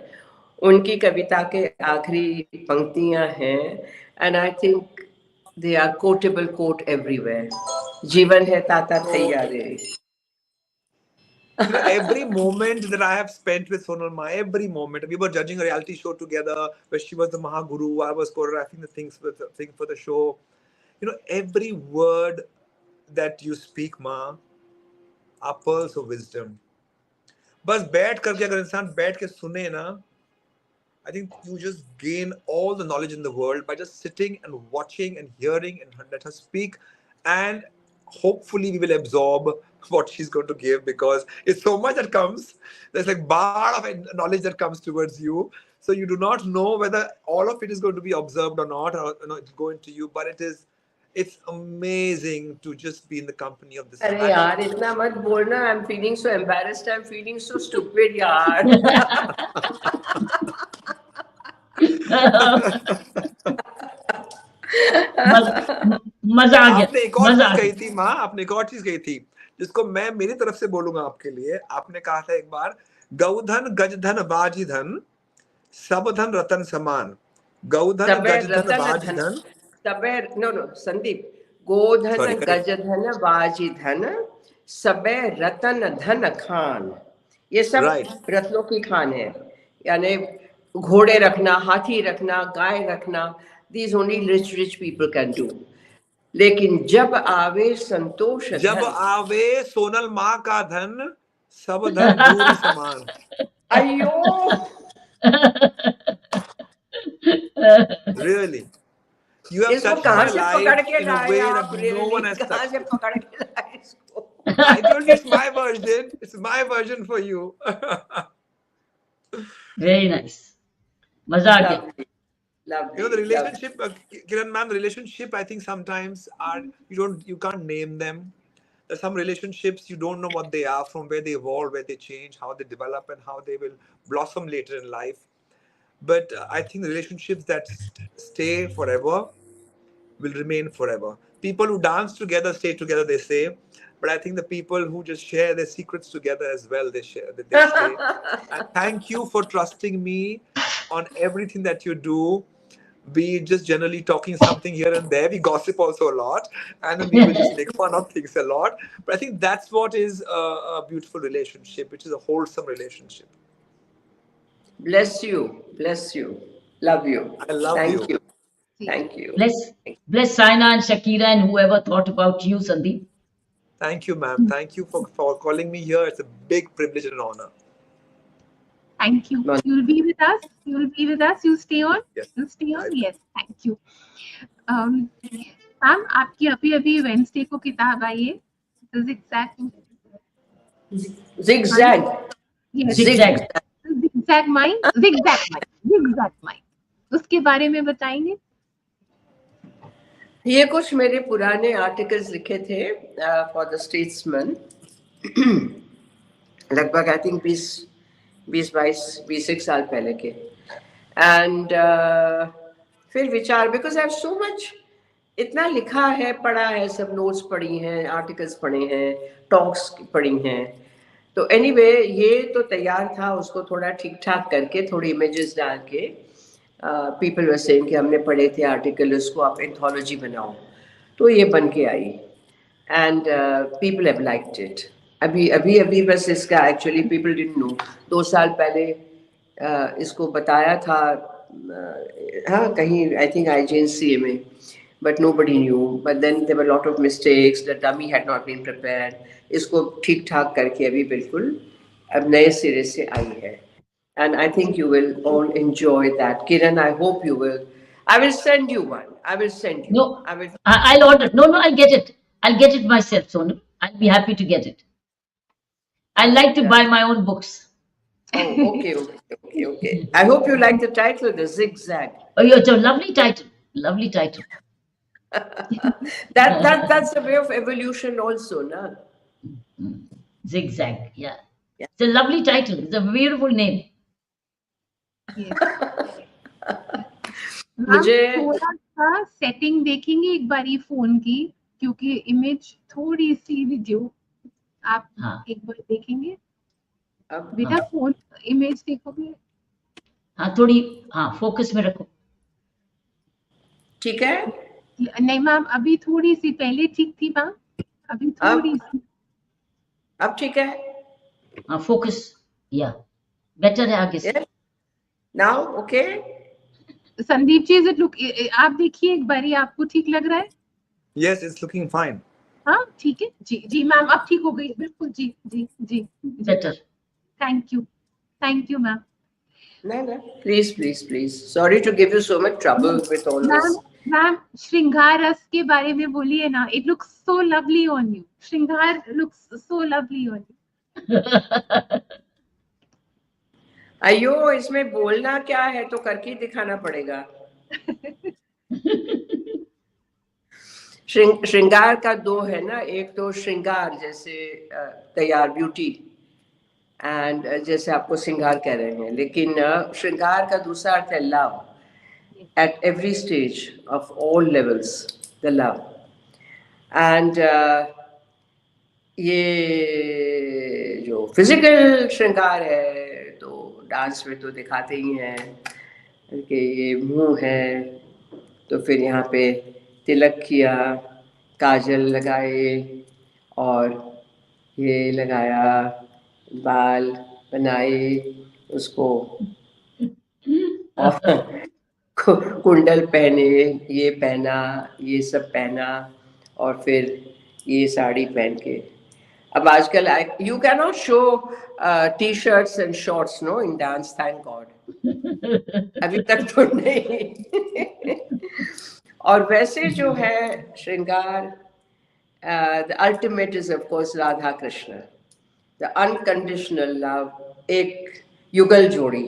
उनकी कविता के आखिरी पंक्तियां हैं, and I think they are quotable quote everywhere. जीवन है ताता थैया रे. You know, every moment that I have spent with Sonal Ma, every moment, we were judging a reality show together where she was the Mahaguru, I was choreographing the things for the show. You know, every word that you speak, Ma, are pearls of wisdom. बस बैठ करके अगर इंसान बैठ के सुने ना, I think you just gain all the knowledge in the world by just sitting and watching and hearing and let her speak, and hopefully we will absorb what she's going to give, because it's so much that comes. There's like bar of knowledge that comes towards you, so you do not know whether all of it is going to be observed or not, or it's going to you, but it's amazing to just be in the company of this. अरे यार इतना मत बोलना, I'm feeling so embarrassed, I'm feeling so stupid यार. मजा आ गया. आपने एक और चीज कही थी माँ, आपने एक और चीज कही थी जिसको मैं मेरी तरफ से बोलूंगा आपके लिए. आपने कहा था एक बार, गौधन गजधन बाजी धन, सब धन रतन समान. गौधन गजधन बाजी धन, सबे नो संदीप, गोधन गजधन बाजी धन, सबे रतन धन खान. ये सब रत्नों की खान है, यानी घोड़े रखना, हाथी रखना, गाय रखना, these only rich people can do. लेकिन जब आवे संतोष धन, जब आवे सोनल माँ का धन, सब धन धूल समान. अयो Really, you have touched my life in a way that no one has touched. I told you it's my version. It's my version for you. Very nice. मजा आ गया. Lovely, you know, the relationship, Kiran ma'am, the relationship, I think sometimes you can't name them. There's some relationships you don't know what they are, from where they evolve, where they change, how they develop, and how they will blossom later in life. But I think the relationships that stay forever will remain forever. People who dance together stay together, they say. But I think the people who just share their secrets together as well, they stay. And thank you for trusting me on everything that you do. We just generally talking something here and there. We gossip also a lot, and then we will just make fun of things a lot. But I think that's what is a beautiful relationship, which is a wholesome relationship. Bless you. Bless you. Love you. I love Thank you. Thank you. Bless Saina and Shakira and whoever thought about you, Sandeep. Thank you, ma'am. Thank you for calling me here. It's a big privilege and an honor. Thank you. You'll be with us. You'll be with us. You stay on. Yes. You stay on. Yes. Thank you. Ma'am आपकी अभी Wednesday को किताब आई है, Zigzag. Yes. Zigzag. Zigzag Mind. उसके बारे में बताएंगे? ये कुछ मेरे पुराने आर्टिकल्स लिखे थे फॉर द स्टेट्समैन, लगभग आई थिंक 20-21 साल पहले के. एंड फिर विचार, because I have so much, इतना लिखा है, पढ़ा है, सब नोट्स पढ़ी हैं, आर्टिकल्स पढ़े हैं, टॉक्स पढ़ी हैं. तो एनीवे ये तो तैयार था, उसको थोड़ा ठीक ठाक करके, थोड़ी इमेजेस डाल के, पीपल वर सेइंग कि हमने पढ़े थे आर्टिकल, उसको आप एंथोलॉजी बनाओ. तो ये बन के आई, and people have liked it. अभी बस इसका एक्चुअली पीपल डिडंट नो. 2 साल पहले इसको बताया था, हाँ कहीं आई थिंक IGNCA में, but nobody knew. But then there were a lot of mistakes. The dummy had not been prepared. इसको ठीक ठाक करके अभी बिल्कुल अब नए सिरे से आई है. And I think you will all enjoy that. Kiran, I hope you will. I will send you one. I will send you. No, I will. I'll order. No, I'll get it. I'll get it myself, Sonal. I'll be happy to get it. I like to And, buy my own books. Oh, okay. I hope you like the title, The Zigzag. Oh, it's a lovely title. Lovely title. That's a way of evolution also, na? Zigzag. Yeah. Yeah. It's a lovely title. It's a beautiful name. Yes. Ma'am मुझे थोड़ा सा setting देखेंगे एक बारी phone की, क्योंकि image थोड़ी सी video आप हाँ। एक बार देखेंगे अब बेटा, फोन इमेज देखोगे? हाँ, थोड़ी, हाँ, फोकस में रखो। ठीक है? नहीं मैम, अभी थोड़ी सी, पहले ठीक थी मैम, अभी थोड़ी सी। अब ठीक है? हाँ, फोकस, या बेटर है आगे से। Yes? Now, okay? Sandeep ji, is look, आप देखिए एक बारी, आपको ठीक लग रहा है? Yes, it's looking fine. हाँ ठीक है जी। जी मैम, अब ठीक हो गई बिल्कुल। जी जी जी, better. Thank you ma'am. No, please. Sorry to give you so much trouble with all this. Ma'am, श्रृंगार रस के बारे में बोलिए ना। It looks so lovely on you. श्रृंगार looks so lovely on you. अयो, इसमें बोलना क्या है, तो करके ही दिखाना पड़ेगा। श्रृंगार का दो है ना, एक तो श्रृंगार जैसे तैयार, ब्यूटी, एंड जैसे आपको श्रृंगार कह रहे हैं, लेकिन श्रृंगार का दूसरा अर्थ है love, at every stage of all levels, the love. And ये जो फिजिकल श्रृंगार है, तो डांस में तो दिखाते ही हैं कि ये मुंह है, तो फिर यहाँ पे तिलक किया, काजल लगाए, और ये लगाया, बाल बनाए उसको, और कुंडल पहने, ये पहना, ये सब पहना, और फिर ये साड़ी पहन के। अब आजकल you can not show T shirts and shorts no in dance, thank God, अभी तक तो नहीं। और वैसे जो है श्रृंगार, the ultimate is of course Radha Krishna, the unconditional love, एक युगल जोड़ी।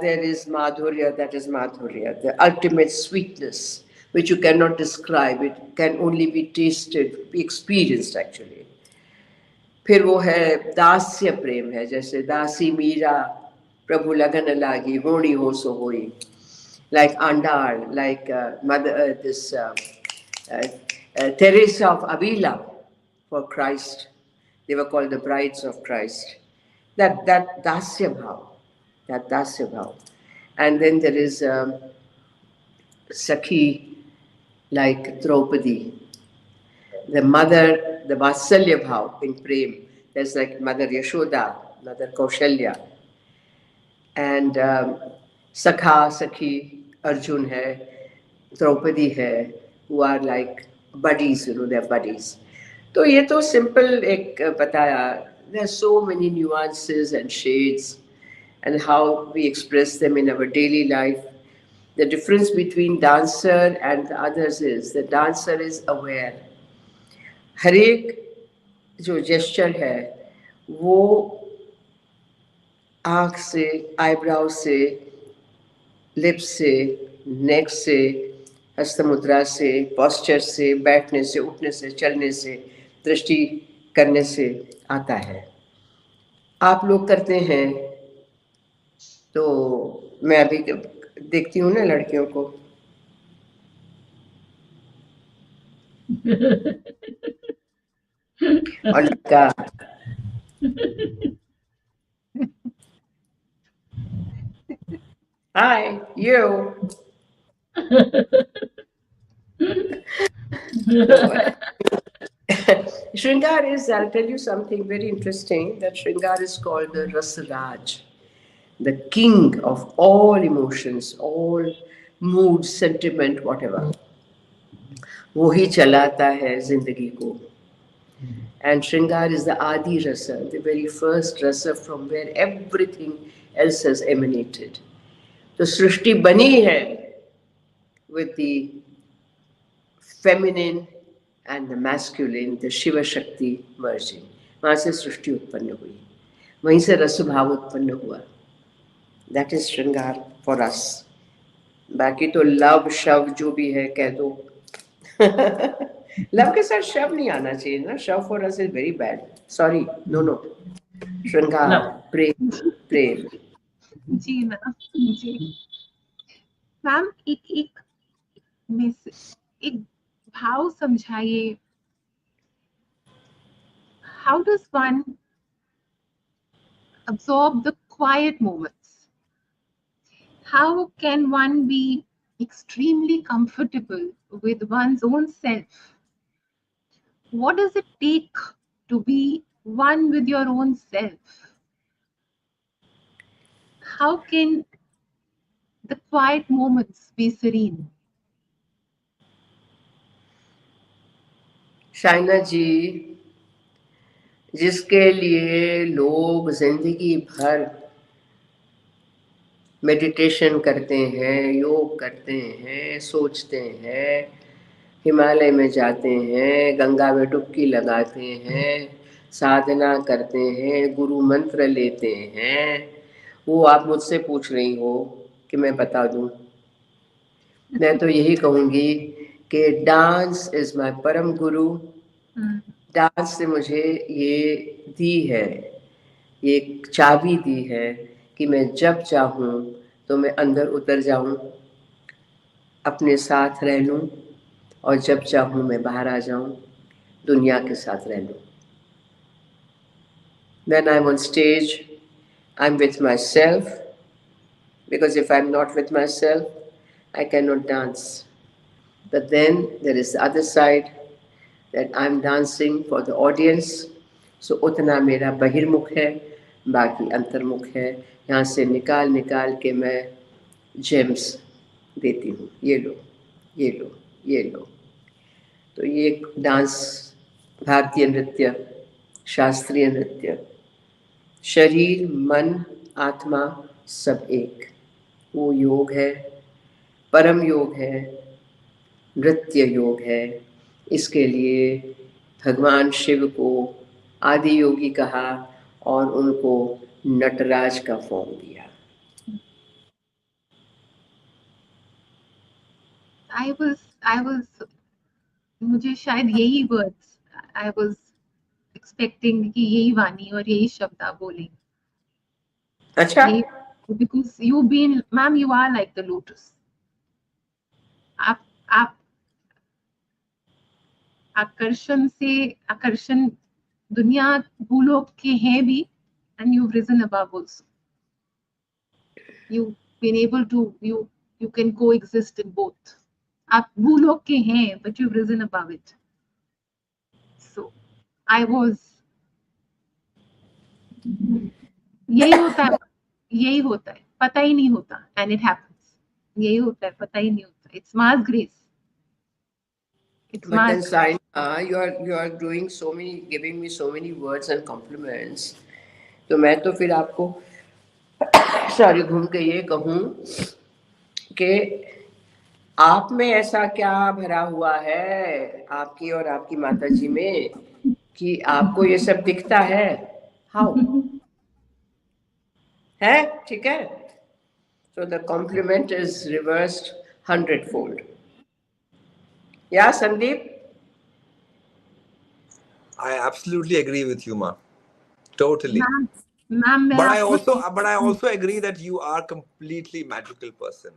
There is madhurya, that is madhurya, the ultimate sweetness which you cannot describe, it can only be tasted, be experienced actually. फिर वो है दास्य प्रेम, है जैसे दासी मीरा प्रभु लगन लागी, होनी हो सो होई, like Andal, like mother, this Teresa of Avila for Christ. They were called the brides of Christ. That dasya bhav. And then there is Sakhi, like Draupadi, the mother, the Vatsalya bhav in Prem. There's like Mother Yashoda, Mother Kaushalya, and Sakhi, Arjun hai, Draupadi hai, who are like buddies, they're buddies. तो ये तो simple एक बताया. There are so many nuances and shades, and how we express them in our daily life. The difference between dancer and the others is the dancer is aware. हर एक जो gesture है वो आँख से, eyebrow से, lips से, neck से, हस्त मुद्रा से, posture से, बैठने से, उठने से, चलने से, दृष्टि करने से आता है. आप लोग करते हैं तो मैं अभी देखती हूँ ना लड़कियों को, और लड़का hi you. Shringar is, I'll tell you something very interesting, that Shringar is called the Rasraj, the king of all emotions, all moods, sentiment, whatever. वो ही चलाता है जिंदगी को. And Shringar is the Adi Rasa, the very first rasa from where everything else has emanated. तो सृष्टि बनी है with the feminine and the masculine, the Shiv Shakti merging. वहाँ से सृष्टि उत्पन्न हुई, वहीं से रसभाव उत्पन्न हुआ. That is श्रृंगार for us. बाकी तो लव शव जो भी है कह दो. लव के साथ शव नहीं आना चाहिए ना. शव for us is very bad. Sorry, no. श्रृंगार, Love. प्रेम, प्रेम. जी मैम. जी मैम, एक भाव समझाइए. How does one absorb the quiet moments? How can one be extremely comfortable with one's own self? What does it take to be one with your own self? How can the quiet moments be serene? Shaina जी, जिसके लिए लोग जिंदगी भर meditation करते हैं, योग करते हैं, सोचते हैं, हिमालय में जाते हैं, गंगा में डुबकी लगाते हैं, साधना करते हैं, गुरु मंत्र लेते हैं, वो आप मुझसे पूछ रही हो कि मैं बता दूं. मैं तो यही कहूँगी कि डांस इज माय परम गुरु. डांस से मुझे ये दी है, ये चाबी दी है कि मैं जब चाहूँ तो मैं अंदर उतर जाऊँ, अपने साथ रह लूँ, और जब चाहूँ मैं बाहर आ जाऊँ, दुनिया के साथ रह लूँ. When I'm on stage, I'm with myself, because if I'm not with myself, I cannot dance. But then there is the other side, that I'm dancing for the audience. So उतना मेरा बहिर्मुख है, बाकी अंतर्मुख है. यहाँ से निकाल निकाल के मैं जेम्स देती हूँ. ये लो, ये लो, ये लो. तो ये डांस, भारतीय नृत्य, शास्त्रीय नृत्य, शरीर मन आत्मा सब एक, वो योग है, परम योग है, नृत्य योग है. इसके लिए भगवान शिव को आदि योगी कहा और उनको नटराज का फॉर्म दिया. I was मुझे शायद यही words I was expecting कि यही वाणी और यही शब्द आप बोलेंगे. अच्छा, because ma'am, you are like the lotus. आप आकर्षण दुनिया भूलोक के हैं भी, and you've risen above also. You've been able to, you can coexist in both. आप भूलोक के हैं, but you've risen above it. So I was, यही होता है, पता ही नहीं होता, and it happens. यही होता है, पता ही नहीं होता. It's Ma's grace. It's but then Ma's. Saina, you are doing so many, giving me so many words and compliments. तो मैं तो फिर आपको सॉरी घूम के ये कहूँ कि आप में ऐसा क्या भरा हुआ है, आपकी और आपकी माता जी में, कि आपको ये सब दिखता है. हाउ है? ठीक है. So the compliment is reversed 100-fold. Yeah, Sandeep? I absolutely agree with you, Ma. Totally. Ma'am, But I also agree that you are completely magical person.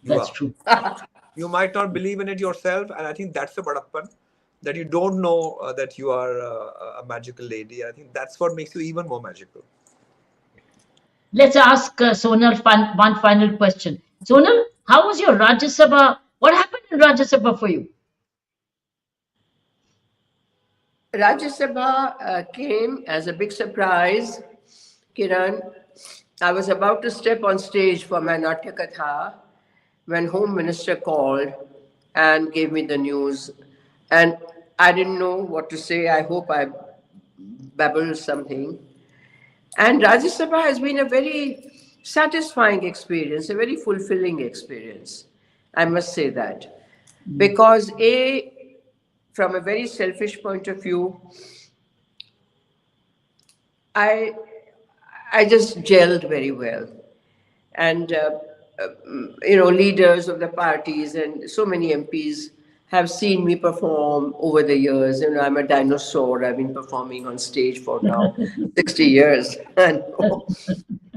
That's true. You might not believe in it yourself, and I think that's the badappan, that you don't know that you are a magical lady. I think that's what makes you even more magical. Let's ask Sonal one final question. Sonal, how was your Rajya Sabha? What happened in Rajya Sabha for you? Rajya Sabha came as a big surprise, Kiran. I was about to step on stage for my Natya Katha when Home Minister called and gave me the news. And I didn't know what to say. I hope I babbled something. And Rajya Sabha has been a very satisfying experience, a very fulfilling experience. I must say that. Because, from a very selfish point of view, I, I just gelled very well. And, leaders of the parties and so many MPs have seen me perform over the years. I'm a dinosaur. I've been performing on stage for now 60 years. And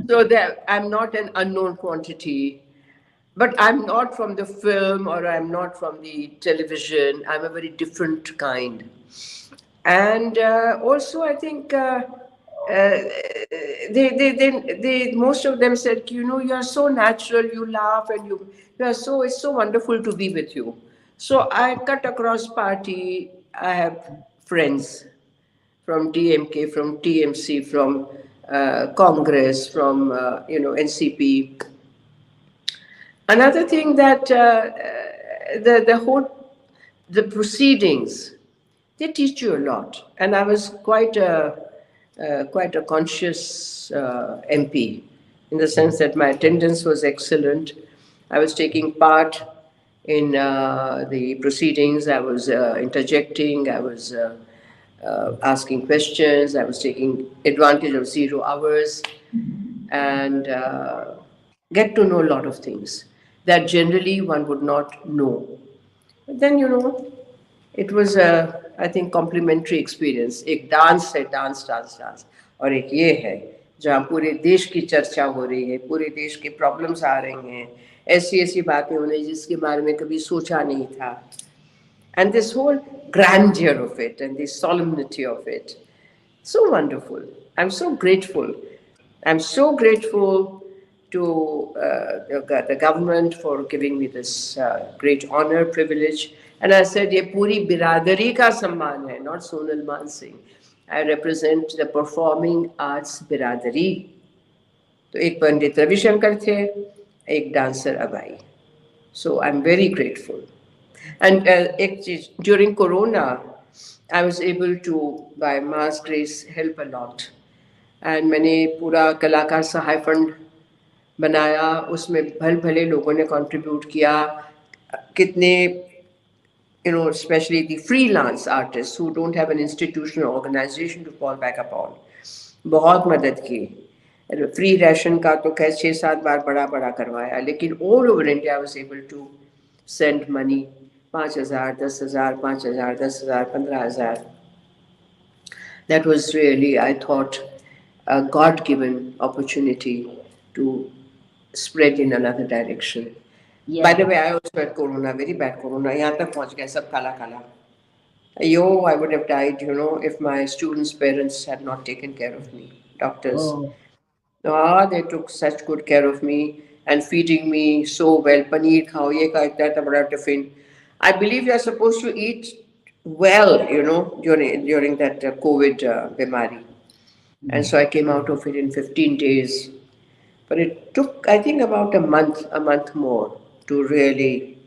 so that I'm not an unknown quantity. But I'm not from the film or I'm not from the television. I'm a very different kind. And also, I think most of them said, you are so natural, you laugh, and it's so wonderful to be with you. So I cut across party. I have friends from DMK, from TMC, from Congress, from NCP. Another thing that the proceedings, they teach you a lot, and I was quite a conscious MP, in the sense that my attendance was excellent. I was taking part in the proceedings. I was interjecting. I was asking questions. I was taking advantage of 0 hours, and get to know a lot of things that generally one would not know. But then, it was a, I think, complimentary experience. एक dance है, dance, और एक ये है जहाँ पूरे देश की चर्चा हो रही है, पूरे देश के प्रॉब्लम्स आ रही हैं, ऐसी ऐसी बातें हो रही जिसके बारे में कभी सोचा नहीं था. And this whole grandeur of it and the solemnity of it, so wonderful. I'm so grateful. I'm so grateful to the government for giving me this great honor, privilege. And I said, ये पूरी बिरादरी का सम्मान है, not Sonal Mansingh. I represent the performing arts बिरादरी. तो एक पंडित रविशंकर थे, एक dancer अबाई. So I'm very grateful. And during Corona, I was able to, by Ma's grace, help a lot. And मैंने पूरा कलाकार सहाय फंड बनाया, उसमें भले लोगों ने contribute किया. कितने, especially the freelance artists who don't have an institutional organization to fall back upon, बहुत मदद की. फ्री राशन का तो खैर 6-7 बार बड़ा करवाया, लेकिन all over India I was able to send money. 5,000, 10,000, 5,000, 10,000, 15,000. That was really, I thought, a God-given opportunity to spread in another direction. Yeah. By the way, I also had corona, very bad corona. यहाँ तक पहुँच गया सब काला. I would have died, if my students' parents had not taken care of me. Doctors. Oh. They took such good care of me and feeding me so well. Paneer khao, ye ka itna bada tiffin. I believe you are supposed to eat well, during that COVID bimari. And so I came out of it in 15 days. But it took, I think, about a month more to really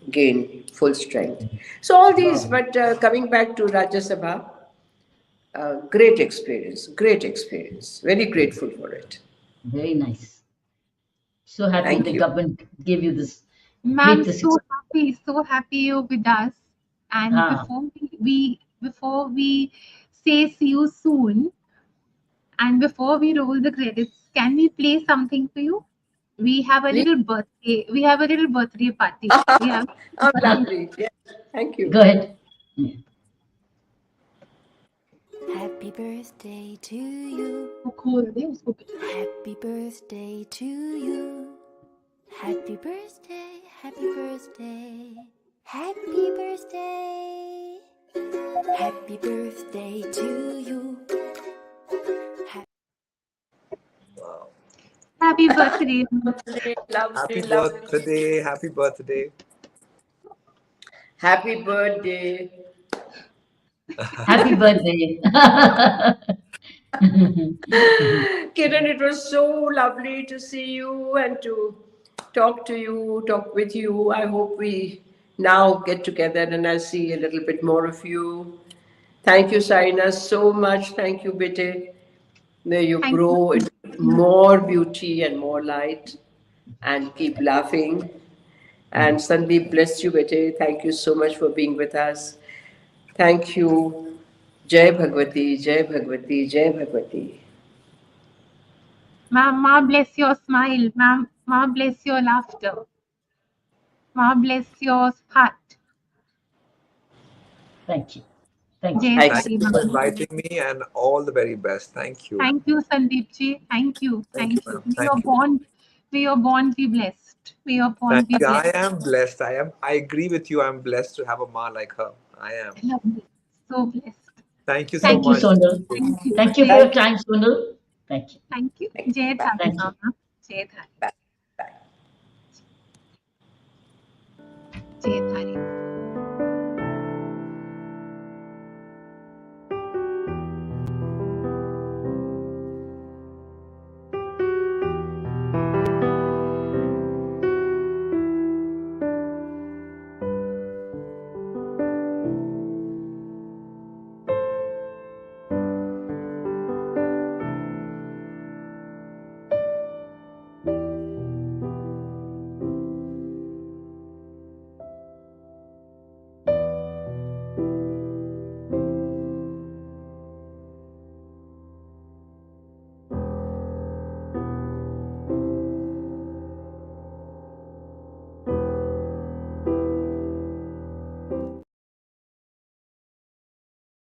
gain full strength. So all these, but coming back to Rajya Sabha, great experience. Very grateful for it. Very nice. So happy Thank the you. government gave you this. Ma'am, great so happy you're with us. And before we say see you soon, and before we roll the credits, can we play something for you? We have a little birthday. We have a little birthday party. We have. Oh, lovely. Yes. Thank you. Go ahead. Happy birthday to you. Happy birthday to you. Happy birthday, happy birthday. Happy birthday. Happy birthday to you. Happy birthday. Lovely, Happy birthday. Happy birthday. Happy birthday. Happy birthday. Kiran, it was so lovely to see you and to talk with you. I hope we now get together and I'll see a little bit more of you. Thank you, Saina, so much. Thank you, Bete. May you Thank grow you. in more beauty and more light and keep laughing. And Sandeep, bless you, bete. Thank you so much for being with us. Thank you. Jai Bhagwati, Jai Bhagwati, Jai Bhagwati. Ma bless your smile. Ma bless your laughter. Ma bless your heart. Thank you. Thank you. Jai I Thank Sari you Ram. for inviting me, and all the very best. Thank you. Thank you, Sandeep ji. Thank you. Thank you, Thank you. ma'am. Thank you. May your bond be blessed. May your Thank bond be you. I blessed. am blessed. I agree with you. I'm blessed to have a ma like her. I am. Lovely. So blessed. Thank you so Thank you, much. Sonal. Thank you. Thank you for Jai, your time, Sonal. Thank you. thank you. Thank you. Jai Bye. Dhani Thank you. Mama. Jai Dhani. Bye.